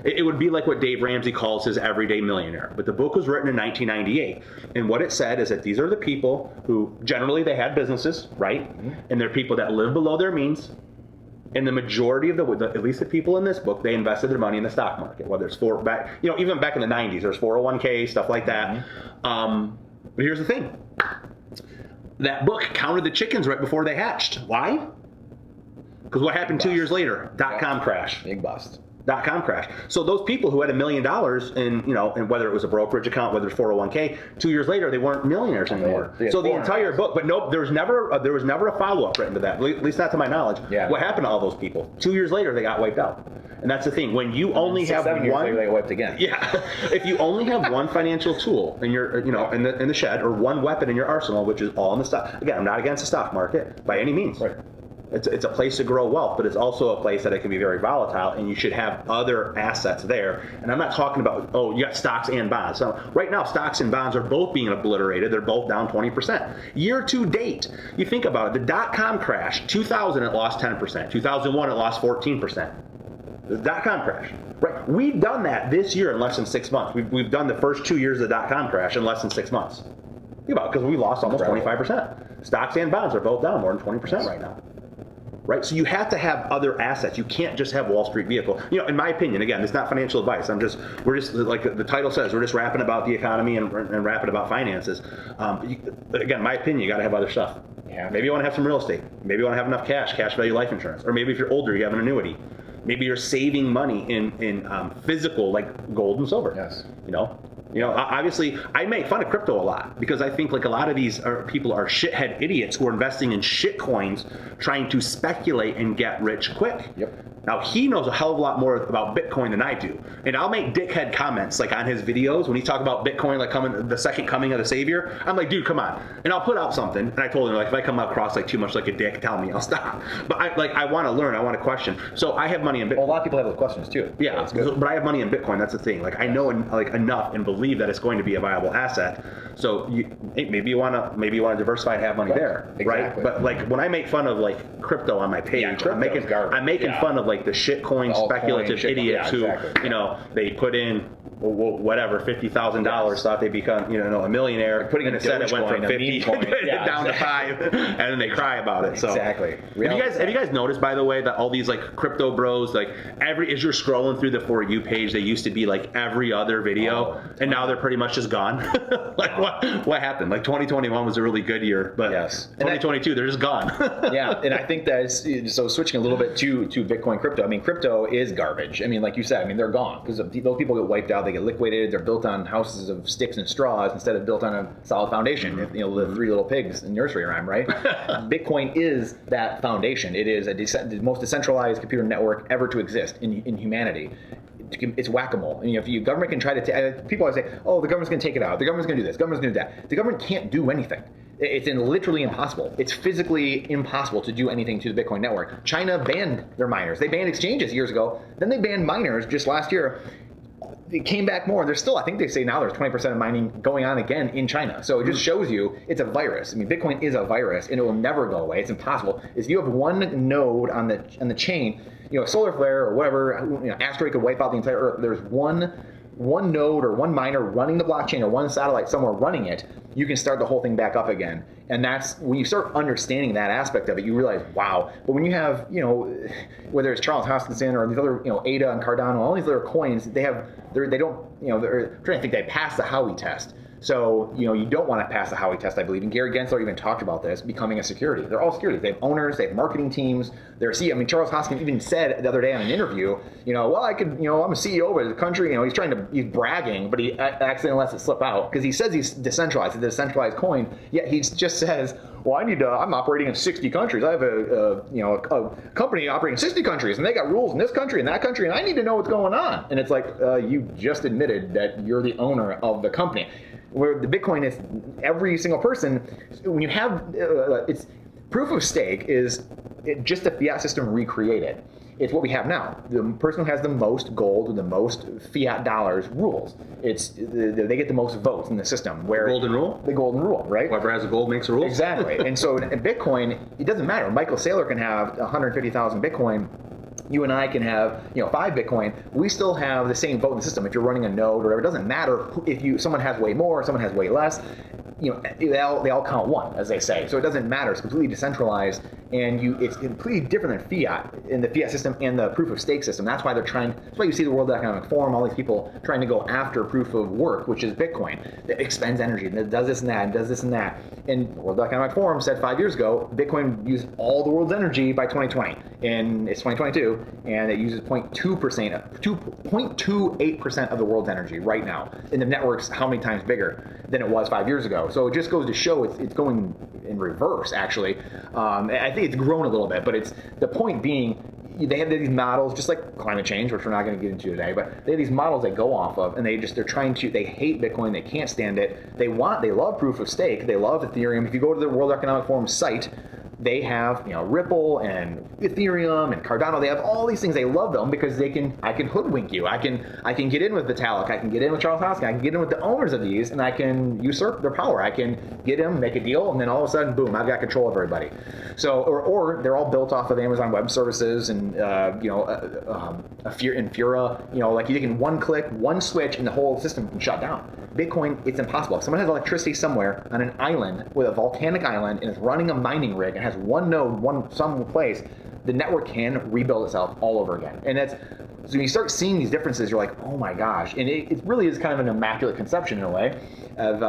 it would be like what Dave Ramsey calls his everyday millionaire. But the book was written in 1998, and what it said is that these are the people who generally they had businesses, right? And they're people that live below their means. And the majority of at least the people in this book, they invested their money in the stock market, whether it's even back in the 90s, there's 401k, stuff like that. But here's the thing. That book counted the chickens right before they hatched. Why? Because what happened 2 years later? Dot-com crash. Big bust. Dot-com crash. So those people who had $1 million in, and whether it was a brokerage account, whether it's 401k, 2 years later they weren't millionaires anymore. So the entire book, but nope, there was never a follow-up written to that, at least not to my knowledge. Yeah. What happened to all those people? 2 years later they got wiped out. And that's the thing. When you only have 7 years one, later they got wiped again. Yeah. If you only have one financial tool in your, in the shed, or one weapon in your arsenal, which is all in the stock. Again, I'm not against the stock market by any means. Right. It's a place to grow wealth, but it's also a place that it can be very volatile, and you should have other assets there. And I'm not talking about, you got stocks and bonds. So right now, stocks and bonds are both being obliterated. They're both down 20%. Year to date, you think about it, the dot-com crash, 2000 it lost 10%. 2001 it lost 14%. The dot-com crash. Right? We've done that this year in less than 6 months. We've done the first 2 years of the dot-com crash in less than 6 months. Think about it, because we lost almost 25%. Stocks and bonds are both down more than 20% right now. Right, so you have to have other assets. You can't just have Wall Street vehicle. In my opinion, again, it's not financial advice. We're just like the title says, we're just rapping about the economy and rapping about finances. Again, my opinion, you got to have other stuff. Yeah. Maybe you want to have some real estate. Maybe you want to have enough cash value life insurance, or maybe if you're older, you have an annuity. Maybe you're saving money in physical, like gold and silver. Yes. Obviously, I make fun of crypto a lot because I think like a lot of these people are shithead idiots who are investing in shit coins, trying to speculate and get rich quick. Yep. Now, he knows a hell of a lot more about Bitcoin than I do. And I'll make dickhead comments like on his videos when he talk about Bitcoin, like the second coming of the savior. I'm like, dude, come on. And I'll put out something. And I told him, like, if I come across like too much like a dick, tell me, I'll stop. But I want to learn. I want to question. So I have money in Bitcoin. Well, a lot of people have those questions too. Yeah, but I have money in Bitcoin. That's the thing. Like I know enough and believe that it's going to be a viable asset. So maybe you want to diversify and have money there, exactly. Right? But like when I make fun of like crypto on my page, I'm making fun of like the shitcoin speculative idiots who they put in whatever $50,000, thought they become a millionaire, putting in a said it went from 50 down to 5, and then they cry about it. So exactly. Have you guys noticed, by the way, that all these like crypto bros, like as you're scrolling through the For You page, they used to be like every other video, and now they're pretty much just gone. Like what happened? Like 2021 was a really good year, but 2022 they're just gone. Yeah, and I think that is so. Switching a little bit to Bitcoin, crypto. I mean, crypto is garbage. I mean, like you said, they're gone because those people get wiped out. They get liquidated. They're built on houses of sticks and straws instead of built on a solid foundation. The Three Little Pigs in nursery rhyme, right? Bitcoin is that foundation. It is the most decentralized computer network ever to exist in humanity. it's whack-a-mole. And if you government can try to people always say, oh, the government's going to take it out, the government's going to do this, the government's going to do that. The government can't do anything. It's literally impossible. It's physically impossible to do anything to the Bitcoin network. China banned their miners. They banned exchanges years ago. Then they banned miners just last year. It came back more. There's still, I think they say now there's 20% of mining going on again in China. So it just shows you it's a virus. I mean, Bitcoin is a virus, and it will never go away. It's impossible. If you have one node on the chain, a solar flare or whatever, asteroid could wipe out the entire Earth. There's one node or one miner running the blockchain or one satellite somewhere running it. You can start the whole thing back up again. And that's when you start understanding that aspect of it, you realize, wow. But when you have, whether it's Charles Hoskinson or these other, ADA and Cardano, all these other coins, they're trying to think they pass the Howey test. So, you don't want to pass the Howey test, I believe. And Gary Gensler even talked about this, becoming a security. They're all security. They have owners, they have marketing teams. Charles Hoskin even said the other day on an interview, well, I could, I'm a CEO of the country. He's bragging, but he accidentally lets it slip out because he says he's decentralized, it's a decentralized coin. Yet he just says, well, I'm operating in 60 countries. I have a company operating in 60 countries, and they got rules in this country and that country, and I need to know what's going on. And it's like, you just admitted that you're the owner of the company. Where the Bitcoin is, every single person, when you have, it's proof of stake is just a fiat system recreated. It's what we have now. The person who has the most gold or the most fiat dollars rules. They get the most votes in the system. Where the golden rule? The golden rule, right? Whoever has the gold makes the rules. Exactly. And so in Bitcoin, it doesn't matter. Michael Saylor can have 150,000 Bitcoin. You and I can have, 5 Bitcoin. We still have the same vote in the system. If you're running a node or whatever, it doesn't matter if someone has way more, someone has way less. They all count one, as they say. So it doesn't matter. It's completely decentralized, and it's completely different than fiat in the fiat system and the proof of stake system. That's why That's why you see the World Economic Forum, all these people trying to go after proof of work, which is Bitcoin, that expends energy, and that does this and that, and does this and that. And the World Economic Forum said 5 years ago, Bitcoin used all the world's energy by 2020, and it's 2022, and it uses 0.28% of the world's energy right now. And the network's how many times bigger than it was 5 years ago? So it just goes to show it's going in reverse, actually. I think it's grown a little bit, but it's the point being, they have these models, just like climate change, which we're not going to get into today, but they have these models they go off of, and they hate Bitcoin, they can't stand it. They love proof of stake, they love Ethereum. If you go to the World Economic Forum site, they have, Ripple and Ethereum and Cardano. They have all these things. They love them because I can hoodwink you. I can get in with Vitalik. I can get in with Charles Hoskin. I can get in with the owners of these, and I can usurp their power. I can get them, make a deal, and then all of a sudden, boom, I've got control of everybody. So, or they're all built off of Amazon Web Services and Infura. Like you can one click, one switch, and the whole system can shut down. Bitcoin, it's impossible. If someone has electricity somewhere on an island with a volcanic island and is running a mining rig and has one node, some place, the network can rebuild itself all over again. And so when you start seeing these differences, you're like, oh my gosh. And it really is kind of an immaculate conception in a way of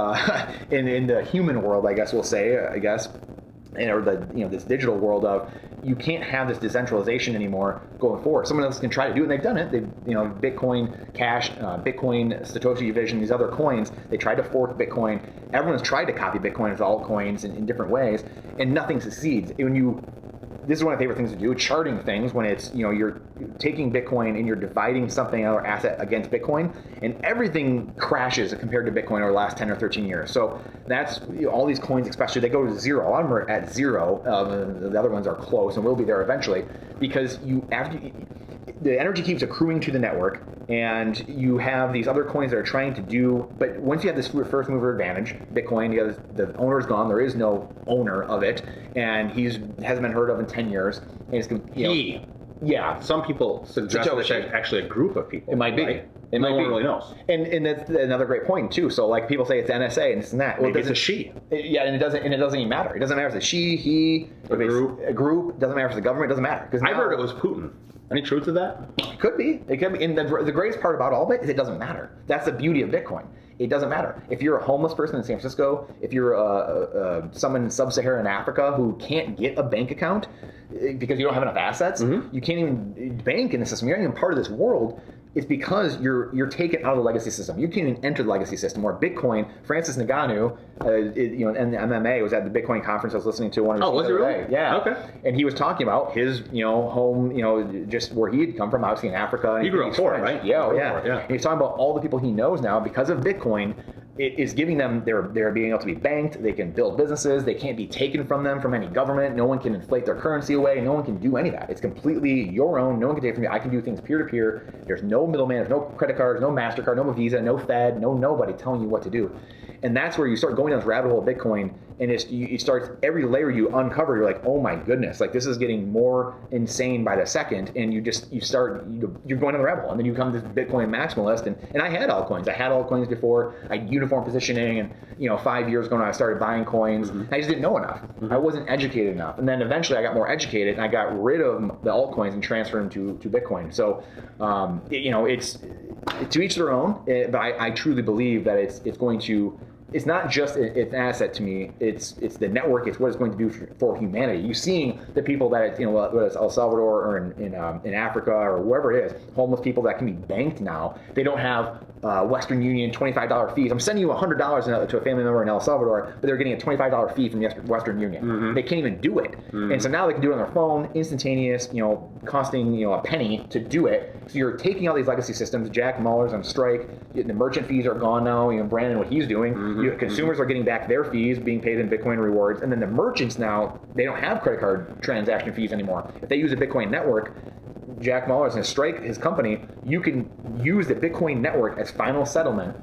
in the human world, I guess we'll say, or this digital world of you can't have this decentralization anymore going forward. Someone else can try to do it, and they've done it. Bitcoin Cash, Bitcoin Satoshi Division, these other coins, they tried to fork Bitcoin. Everyone's tried to copy Bitcoin as altcoins in different ways, and nothing succeeds. This is one of my favorite things to do, charting things when it's, you're taking Bitcoin and you're dividing something, another asset against Bitcoin, and everything crashes compared to Bitcoin over the last 10 or 13 years. So that's, all these coins especially, they go to zero. A lot of them are at zero. The other ones are close and will be there eventually, because the energy keeps accruing to the network, and you have these other coins that are trying to do, but once you have this first mover advantage, Bitcoin, the owner's gone, there is no owner of it, and hasn't been heard of in 10 years. And yeah. Some people suggest that it's actually a group of people. It might be. Right? No one really knows. And that's another great point too. So like people say it's NSA and this and that. Well, it's a she. And it doesn't even matter. It doesn't matter if it's a she, he, a group. It doesn't matter if it's the government. It doesn't matter. I've heard it was Putin. Any truth to that? It could be. And the greatest part about all of it is it doesn't matter. That's the beauty of Bitcoin. It doesn't matter. If you're a homeless person in San Francisco, if you're someone in sub-Saharan Africa who can't get a bank account because you don't have enough assets, you can't even bank in the system. You're not even part of this world. it's because you're taken out of the legacy system. You can't even enter the legacy system. Where Bitcoin, Francis Ngannou, and the MMA was at the Bitcoin conference I was listening to one of his was he really? day. Yeah. Okay. And he was talking about his, home, just where he had come from, obviously in Africa. And he grew up poor, right? Yeah, yeah. And he's talking about all the people he knows now because of Bitcoin. It is giving them, they're being able to be banked, they can build businesses, they can't be taken from them from any government, no one can inflate their currency away, no one can do any of that. It's completely your own, no one can take it from you. I can do things peer-to-peer, there's no middleman, there's no credit cards, no MasterCard, no Visa, no Fed, no nobody telling you what to do. And that's where you start going down this rabbit hole of Bitcoin, and you start, every layer you uncover, you're like, oh my goodness, like this is getting more insane by the second, and you're going down the rabbit hole, and then you become this Bitcoin maximalist, and I had altcoins before, I had uniform positioning, and 5 years ago when I started buying coins, I just didn't know enough. I wasn't educated enough, and then eventually I got more educated, and I got rid of the altcoins and transferred them to Bitcoin. So, it's to each their own, but I truly believe that it's going to. It's not just an asset to me. It's the network. It's what it's going to do for humanity. You're seeing the people that whether it's El Salvador or in Africa or wherever it is, homeless people that can be banked now. They don't have Western Union $25 fees. I'm sending you $100 to a family member in El Salvador, but they're getting a $25 fee from Western Union. They can't even do it, and so now they can do it on their phone, instantaneous. Costing a penny to do it. So you're taking all these legacy systems. Jack Muller's on strike. The merchant fees are gone now. Brandon, what he's doing. Consumers are getting back their fees, being paid in Bitcoin rewards, and then the merchants now, they don't have credit card transaction fees anymore. If they use a Bitcoin network, Jack Muller's going to strike his company. You can use the Bitcoin network as final settlement.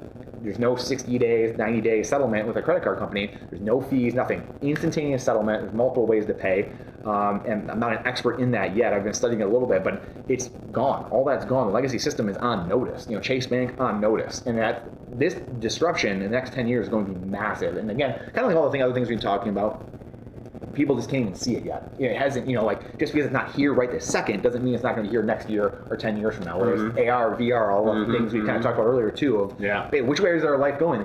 There's no 60 days, 90 day settlement with a credit card company. There's no fees, nothing. Instantaneous settlement. There's multiple ways to pay. And I'm not an expert in that yet. I've been studying it a little bit, but it's gone. All that's gone. The legacy system is on notice. Chase Bank on notice. And that this disruption in the next 10 years is going to be massive. And again, kind of like all the other things we've been talking about, people just can't even see it yet. It hasn't, just because it's not here right this second doesn't mean it's not going to be here next year or 10 years from now. Whereas AR, VR, all of the things we kind of talked about earlier too of, hey, which way is our life going?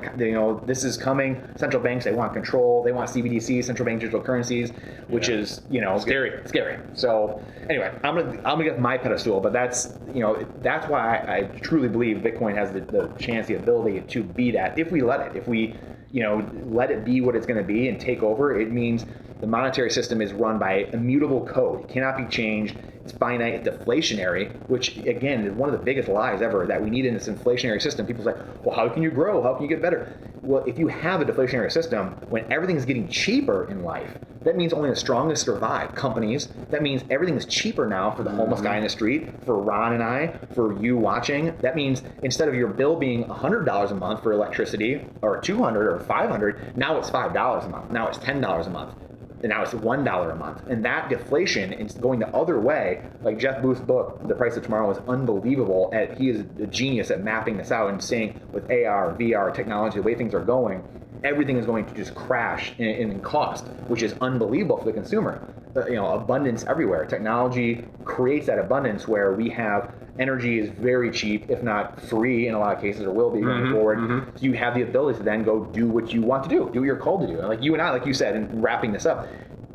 This is coming. Central banks, they want control. They want CBDCs, central bank digital currencies, which is, scary. So anyway, I'm gonna get my pedestal, but that's why I truly believe Bitcoin has the chance, the ability to be that if we let it. If we let it be what it's going to be and take over, it means the monetary system is run by immutable code. It cannot be changed. It's finite, it's deflationary, which again is one of the biggest lies ever, that we need in this inflationary system. People say, well, how can you grow? How can you get better? Well, if you have a deflationary system, when everything's getting cheaper in life, that means only the strongest survive. Companies, that means everything is cheaper now for the homeless guy in the street, for Ron and I, for you watching. That means instead of your bill being $100 a month for electricity, or $200 or $500, now it's $5 a month. Now it's $10 a month. And now it's $1 a month. And that deflation is going the other way. Like Jeff Booth's book, The Price of Tomorrow, is unbelievable. He is a genius at mapping this out and saying with AR, VR, technology, the way things are going, everything is going to just crash in cost, which is unbelievable for the consumer. Abundance everywhere. Technology creates that abundance where we have energy is very cheap, if not free in a lot of cases, or will be going forward. So you have the ability to then go do what you want to do what you're called to do. And like you and I, like you said, and wrapping this up,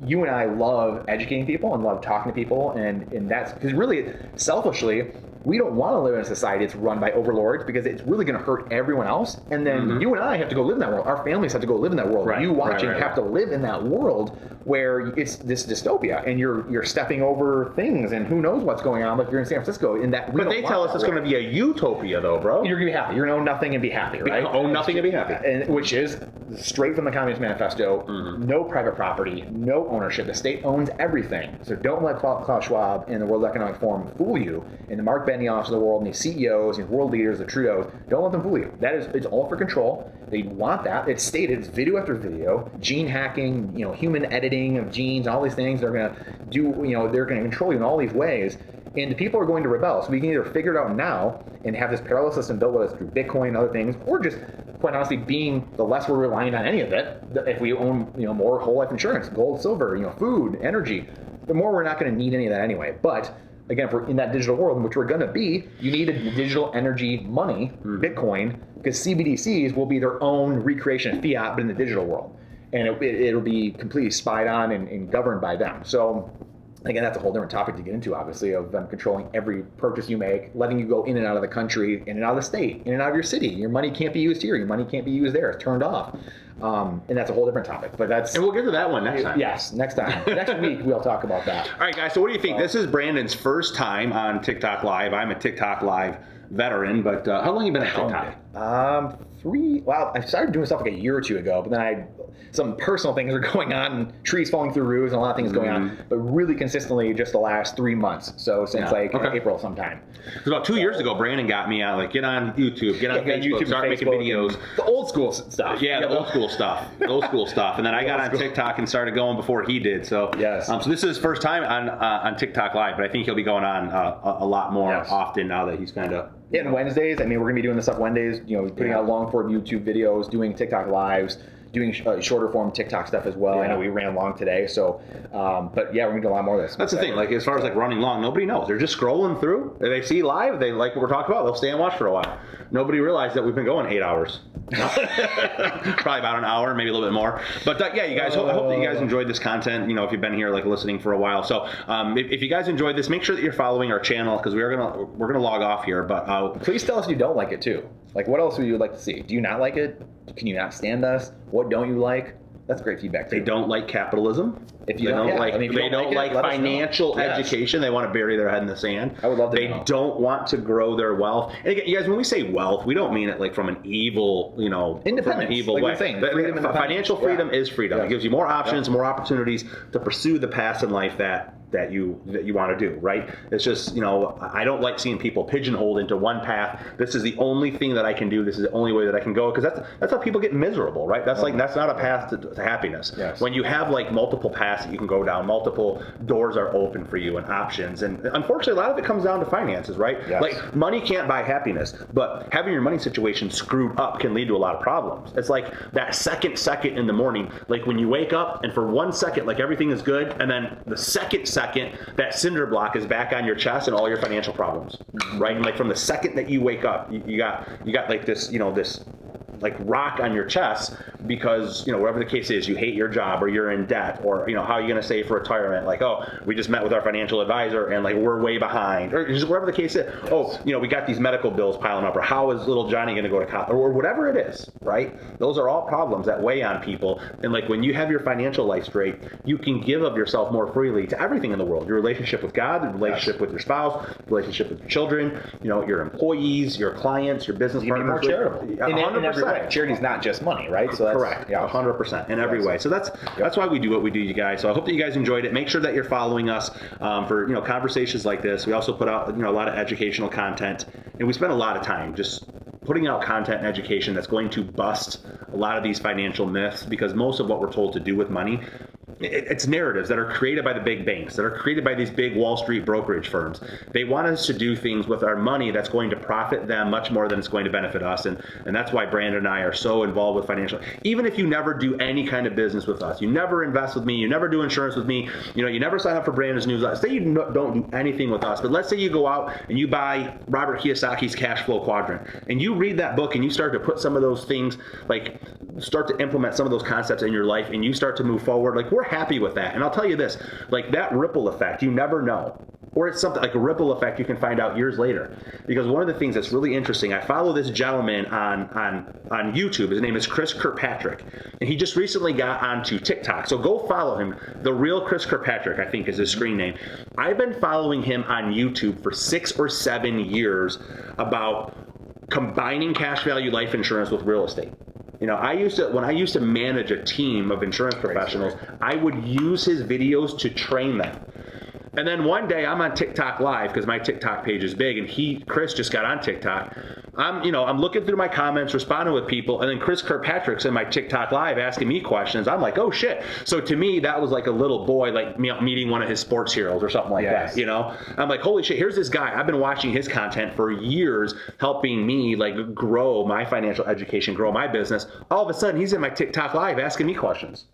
you and I love educating people and love talking to people, and that's because really, selfishly, we don't want to live in a society that's run by overlords because it's really going to hurt everyone else. And then you and I have to go live in that world. Our families have to go live in that world. You watching have to live in that world where it's this dystopia, and you're stepping over things, and who knows what's going on. Like you're in San Francisco, in that. But they tell us it's going to be a utopia, though, bro. You're going to be happy. You're going to own nothing and be happy, right? Own nothing and be happy. And which is straight from the Communist Manifesto. No private property, no ownership. The state owns everything. So don't let Klaus Schwab and the World Economic Forum fool you, and the Mark Benioffs of the world, and these CEOs and world leaders, the Trudeaus. Don't let them fool you. It's all for control. They want that. It's stated. It's video after video. Gene hacking, human editing of genes, all these things. They're going to do. They're going to control you in all these ways. And the people are going to rebel. So we can either figure it out now and have this parallel system built, whether it's through Bitcoin and other things, or just, quite honestly, being the less we're relying on any of it. If we own, more whole life insurance, gold, silver, food, energy, the more we're not going to need any of that anyway. But again, if we're in that digital world in which we're going to be, you need a digital energy money, Bitcoin, because CBDCs will be their own recreation of fiat, but in the digital world. And it'll be completely spied on and governed by them. So again, that's a whole different topic to get into, obviously, of them controlling every purchase you make, letting you go in and out of the country, in and out of the state, in and out of your city. Your money can't be used here. Your money can't be used there. It's turned off. And that's a whole different topic. But that's... And we'll get to that one next time. Yes, next time. Next week, we'll talk about that. All right, guys, so what do you think? This is Brandon's first time on TikTok Live. I'm a TikTok Live veteran, but how long have you been at TikTok? I started doing stuff like a year or two ago, but then some personal things are going on, and trees falling through roofs, and a lot of things going on, but really consistently just the last 3 months. So since April sometime. It was about 2 years ago, Brandon got me out, like, get on YouTube, get on Facebook, start making videos. The old school stuff. Yeah, the old school stuff. And then I got on TikTok and started going before he did. So, yes. So this is his first time on TikTok Live, but I think he'll be going on a lot more often now that he's kind of... Yeah, and Wednesdays, I mean, we're going to be doing this stuff Wednesdays, putting out long form YouTube videos, doing TikTok Lives, doing shorter form TikTok stuff as well. Yeah. I know we ran long today, so, but yeah, we're going to do a lot more of this. That's the thing, like as far as like running long, nobody knows. They're just scrolling through. They see live, they like what we're talking about, they'll stay and watch for a while. Nobody realized that we've been going 8 hours. Probably about an hour, maybe a little bit more. But yeah, you guys, I hope that you guys enjoyed this content, if you've been here like listening for a while. So if you guys enjoyed this, make sure that you're following our channel, because we're gonna log off here. But please tell us if you don't like it too. Like, what else would you like to see? Do you not like it? Can you not stand us? What don't you like? That's great feedback too. They don't like capitalism. If you they don't like, I mean, they don't like financial education. They want to bury their head in the sand. I would love to They know. don't want to grow their wealth. And again, you guys, when we say wealth, we don't mean it like from an evil, independence, from an evil like way. you're saying, freedom and Financial freedom is freedom. Yeah. It gives you more options, more opportunities to pursue the paths in life that you want to do, right? It's just, I don't like seeing people pigeonholed into one path. This is the only thing that I can do. This is the only way that I can go, because that's how people get miserable, right? That's that's not a path to happiness. Yes. When you have like multiple paths that you can go down, multiple doors are open for you and options. And unfortunately, a lot of it comes down to finances, right? Yes. Like money can't buy happiness, but having your money situation screwed up can lead to a lot of problems. It's like that second in the morning, like when you wake up and for 1 second, like everything is good. And then the second, that cinder block is back on your chest and all your financial problems, right? And like from the second that you wake up, you got like this, this like rock on your chest, because whatever the case is, you hate your job or you're in debt, or how are you going to save for retirement? Like, oh, we just met with our financial advisor and like we're way behind, or just whatever the case is. Oh, we got these medical bills piling up, or how is little Johnny going to go to college, or whatever it is, right? Those are all problems that weigh on people. And like when you have your financial life straight, you can give of yourself more freely to everything in the world. Your relationship with God, the relationship with your spouse, the relationship with your children, your employees, your clients, your business partners. More charitable. 100%. Charity's not just money, right? So that's correct. 100% in every way. So that's why we do what we do, you guys. So I hope that you guys enjoyed it. Make sure that you're following us for conversations like this. We also put out a lot of educational content, and we spend a lot of time just putting out content and education that's going to bust a lot of these financial myths, because most of what we're told to do with money, it's narratives that are created by the big banks, that are created by these big Wall Street brokerage firms. They want us to do things with our money that's going to profit them much more than it's going to benefit us. And that's why Brandon and I are so involved with financial. Even if you never do any kind of business with us, you never invest with me, you never do insurance with me, you never sign up for Brandon's newsletter. Say you don't do anything with us, but let's say you go out and you buy Robert Kiyosaki's Cash Flow Quadrant, and you read that book and you start to put some of those things, like start to implement some of those concepts in your life, and you start to move forward. Like, we're happy with that. And I'll tell you this, like that ripple effect, you never know. Or it's something like a ripple effect you can find out years later. Because one of the things that's really interesting, I follow this gentleman on YouTube. His name is Chris Kirkpatrick. And he just recently got onto TikTok. So go follow him. The Real Chris Kirkpatrick, I think, is his screen name. I've been following him on YouTube for 6 or 7 years about combining cash value life insurance with real estate. When I used to manage a team of insurance professionals, I would use his videos to train them. And then one day I'm on TikTok Live, because my TikTok page is big, and Chris just got on TikTok. I'm looking through my comments, responding with people, and then Chris Kirkpatrick's in my TikTok Live asking me questions. I'm like, oh shit. So to me, that was like a little boy, like meeting one of his sports heroes or something like that, I'm like, holy shit, here's this guy. I've been watching his content for years, helping me like grow my financial education, grow my business. All of a sudden, he's in my TikTok Live asking me questions.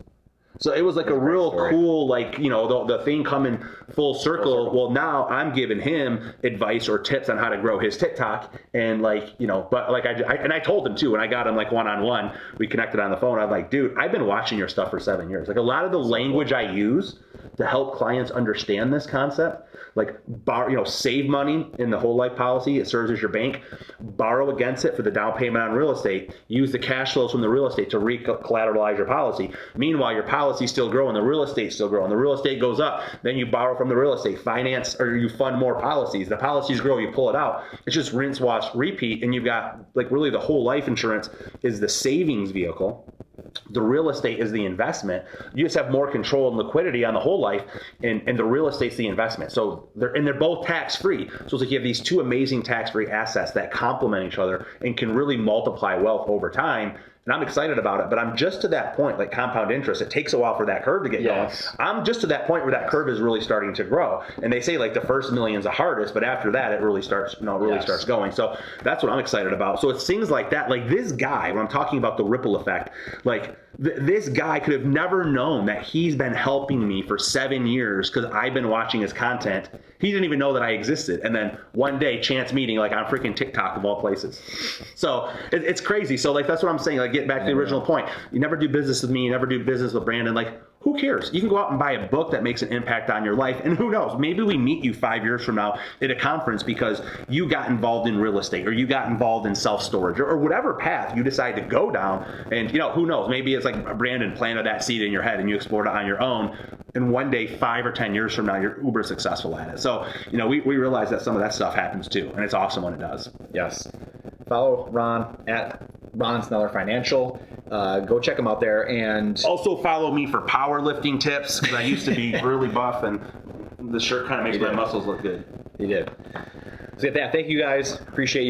So it was like a real cool, like, the thing coming full circle. Well, now I'm giving him advice or tips on how to grow his TikTok. And like, but like I told him too, when I got him like one-on-one, we connected on the phone. I'm like, dude, I've been watching your stuff for 7 years. Like a lot of the language I use to help clients understand this concept. Like save money in the whole life policy. It serves as your bank. Borrow against it for the down payment on real estate. Use the cash flows from the real estate to collateralize your policy. Meanwhile, your policy's still growing, the real estate's still growing. The real estate goes up, then you borrow from the real estate, finance, or you fund more policies. The policies grow, you pull it out. It's just rinse, wash, repeat, and you've got like really the whole life insurance is the savings vehicle. The real estate is the investment. You just have more control and liquidity on the whole life, and the real estate's the investment. So they're both tax-free. So it's like you have these two amazing tax-free assets that complement each other and can really multiply wealth over time. And I'm excited about it, but I'm just to that point, like compound interest. It takes a while for that curve to get going. I'm just to that point where that curve is really starting to grow. And they say like the first million's the hardest, but after that, it really starts, starts going. So that's what I'm excited about. So it's things like that. Like this guy, when I'm talking about the ripple effect, like this guy could have never known that he's been helping me for 7 years because I've been watching his content. He didn't even know that I existed. And then one day, chance meeting, like on freaking TikTok of all places. So it's crazy. So like, that's what I'm saying. Like, get back to the original point. You never do business with me. You never do business with Brandon. Like, who cares? You can go out and buy a book that makes an impact on your life. And who knows? Maybe we meet you 5 years from now at a conference because you got involved in real estate or you got involved in self-storage or whatever path you decide to go down. And, who knows? Maybe it's like Brandon planted that seed in your head and you explored it on your own. And one day, 5 or 10 years from now, you're uber successful at it. So, we realize that some of that stuff happens too. And it's awesome when it does. Yes. Follow Ron at Ron Sneller Financial. Go check him out there. And also follow me for powerlifting tips because I used to be really buff and the shirt kind of makes my muscles look good. He did. So yeah, thank you guys. Appreciate you.